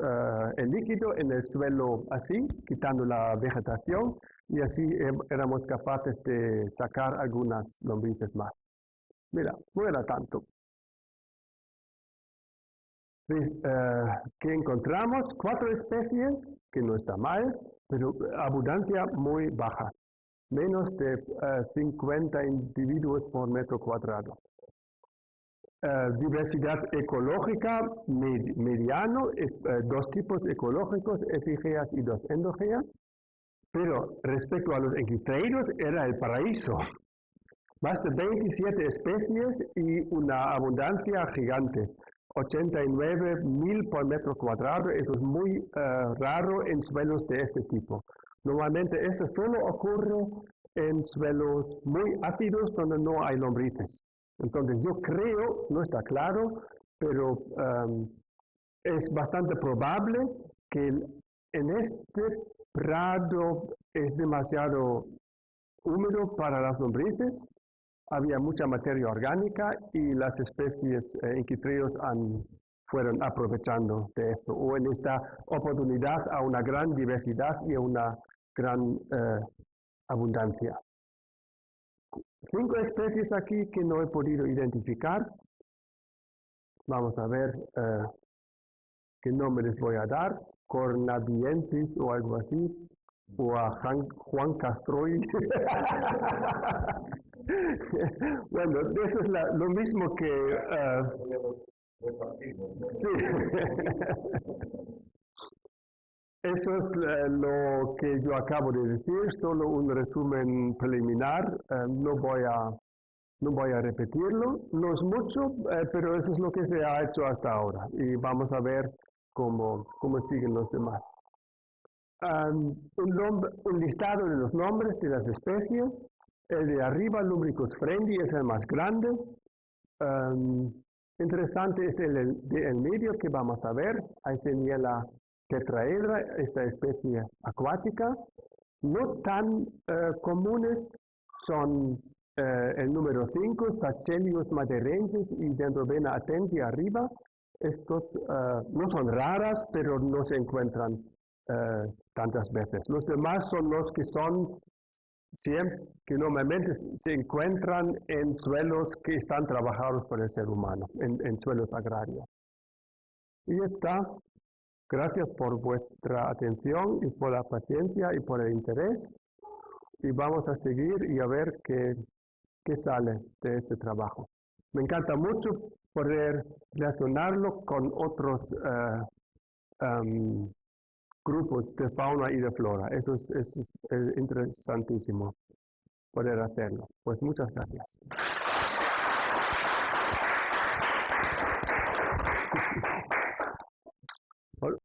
el líquido en el suelo así, quitando la vegetación, y así éramos capaces de sacar algunas lombrices más. Mira, no era tanto. ¿Qué encontramos? 4 especies, que no está mal, pero abundancia muy baja. Menos de 50 individuos por metro cuadrado. Diversidad ecológica mediano, 2 tipos ecológicos, efigeas y 2 endógeas. Pero respecto a los enquitreidos era el paraíso. Más de 27 especies y una abundancia gigante. 89.000 por metro cuadrado, eso es muy raro en suelos de este tipo. Normalmente esto solo ocurre en suelos muy ácidos donde no hay lombrices. Entonces yo creo, no está claro, pero es bastante probable que en este prado es demasiado húmedo para las lombrices. Había mucha materia orgánica y las especies enquitreidos fueron aprovechando de esto, o en esta oportunidad a una gran diversidad y a una gran abundancia. 5 especies aquí que no he podido identificar. Vamos a ver qué nombre les voy a dar. Cornaviensis o algo así. O a Juan Castroy. Bueno, eso es lo mismo que Sí. Eso es lo que yo acabo de decir, solo un resumen preliminar. No voy a repetirlo, no es mucho, pero eso es lo que se ha hecho hasta ahora y vamos a ver cómo siguen los demás. Un listado de los nombres de las especies. El de arriba, Lumbricus frendi, es el más grande. Interesante es el medio que vamos a ver. Ahí señala tetraedra, esta especie acuática. No tan comunes son el número 5, Sachelius madeirensis y Dendrobena atensi arriba. Estos no son raras, pero no se encuentran tantas veces. Los demás son los que que normalmente se encuentran en suelos que están trabajados por el ser humano, en suelos agrarios. Y ya está. Gracias por vuestra atención y por la paciencia y por el interés. Y vamos a seguir y a ver qué sale de este trabajo. Me encanta mucho poder relacionarlo con otros grupos de fauna y de flora. Eso es interesantísimo poder hacerlo. Pues muchas gracias.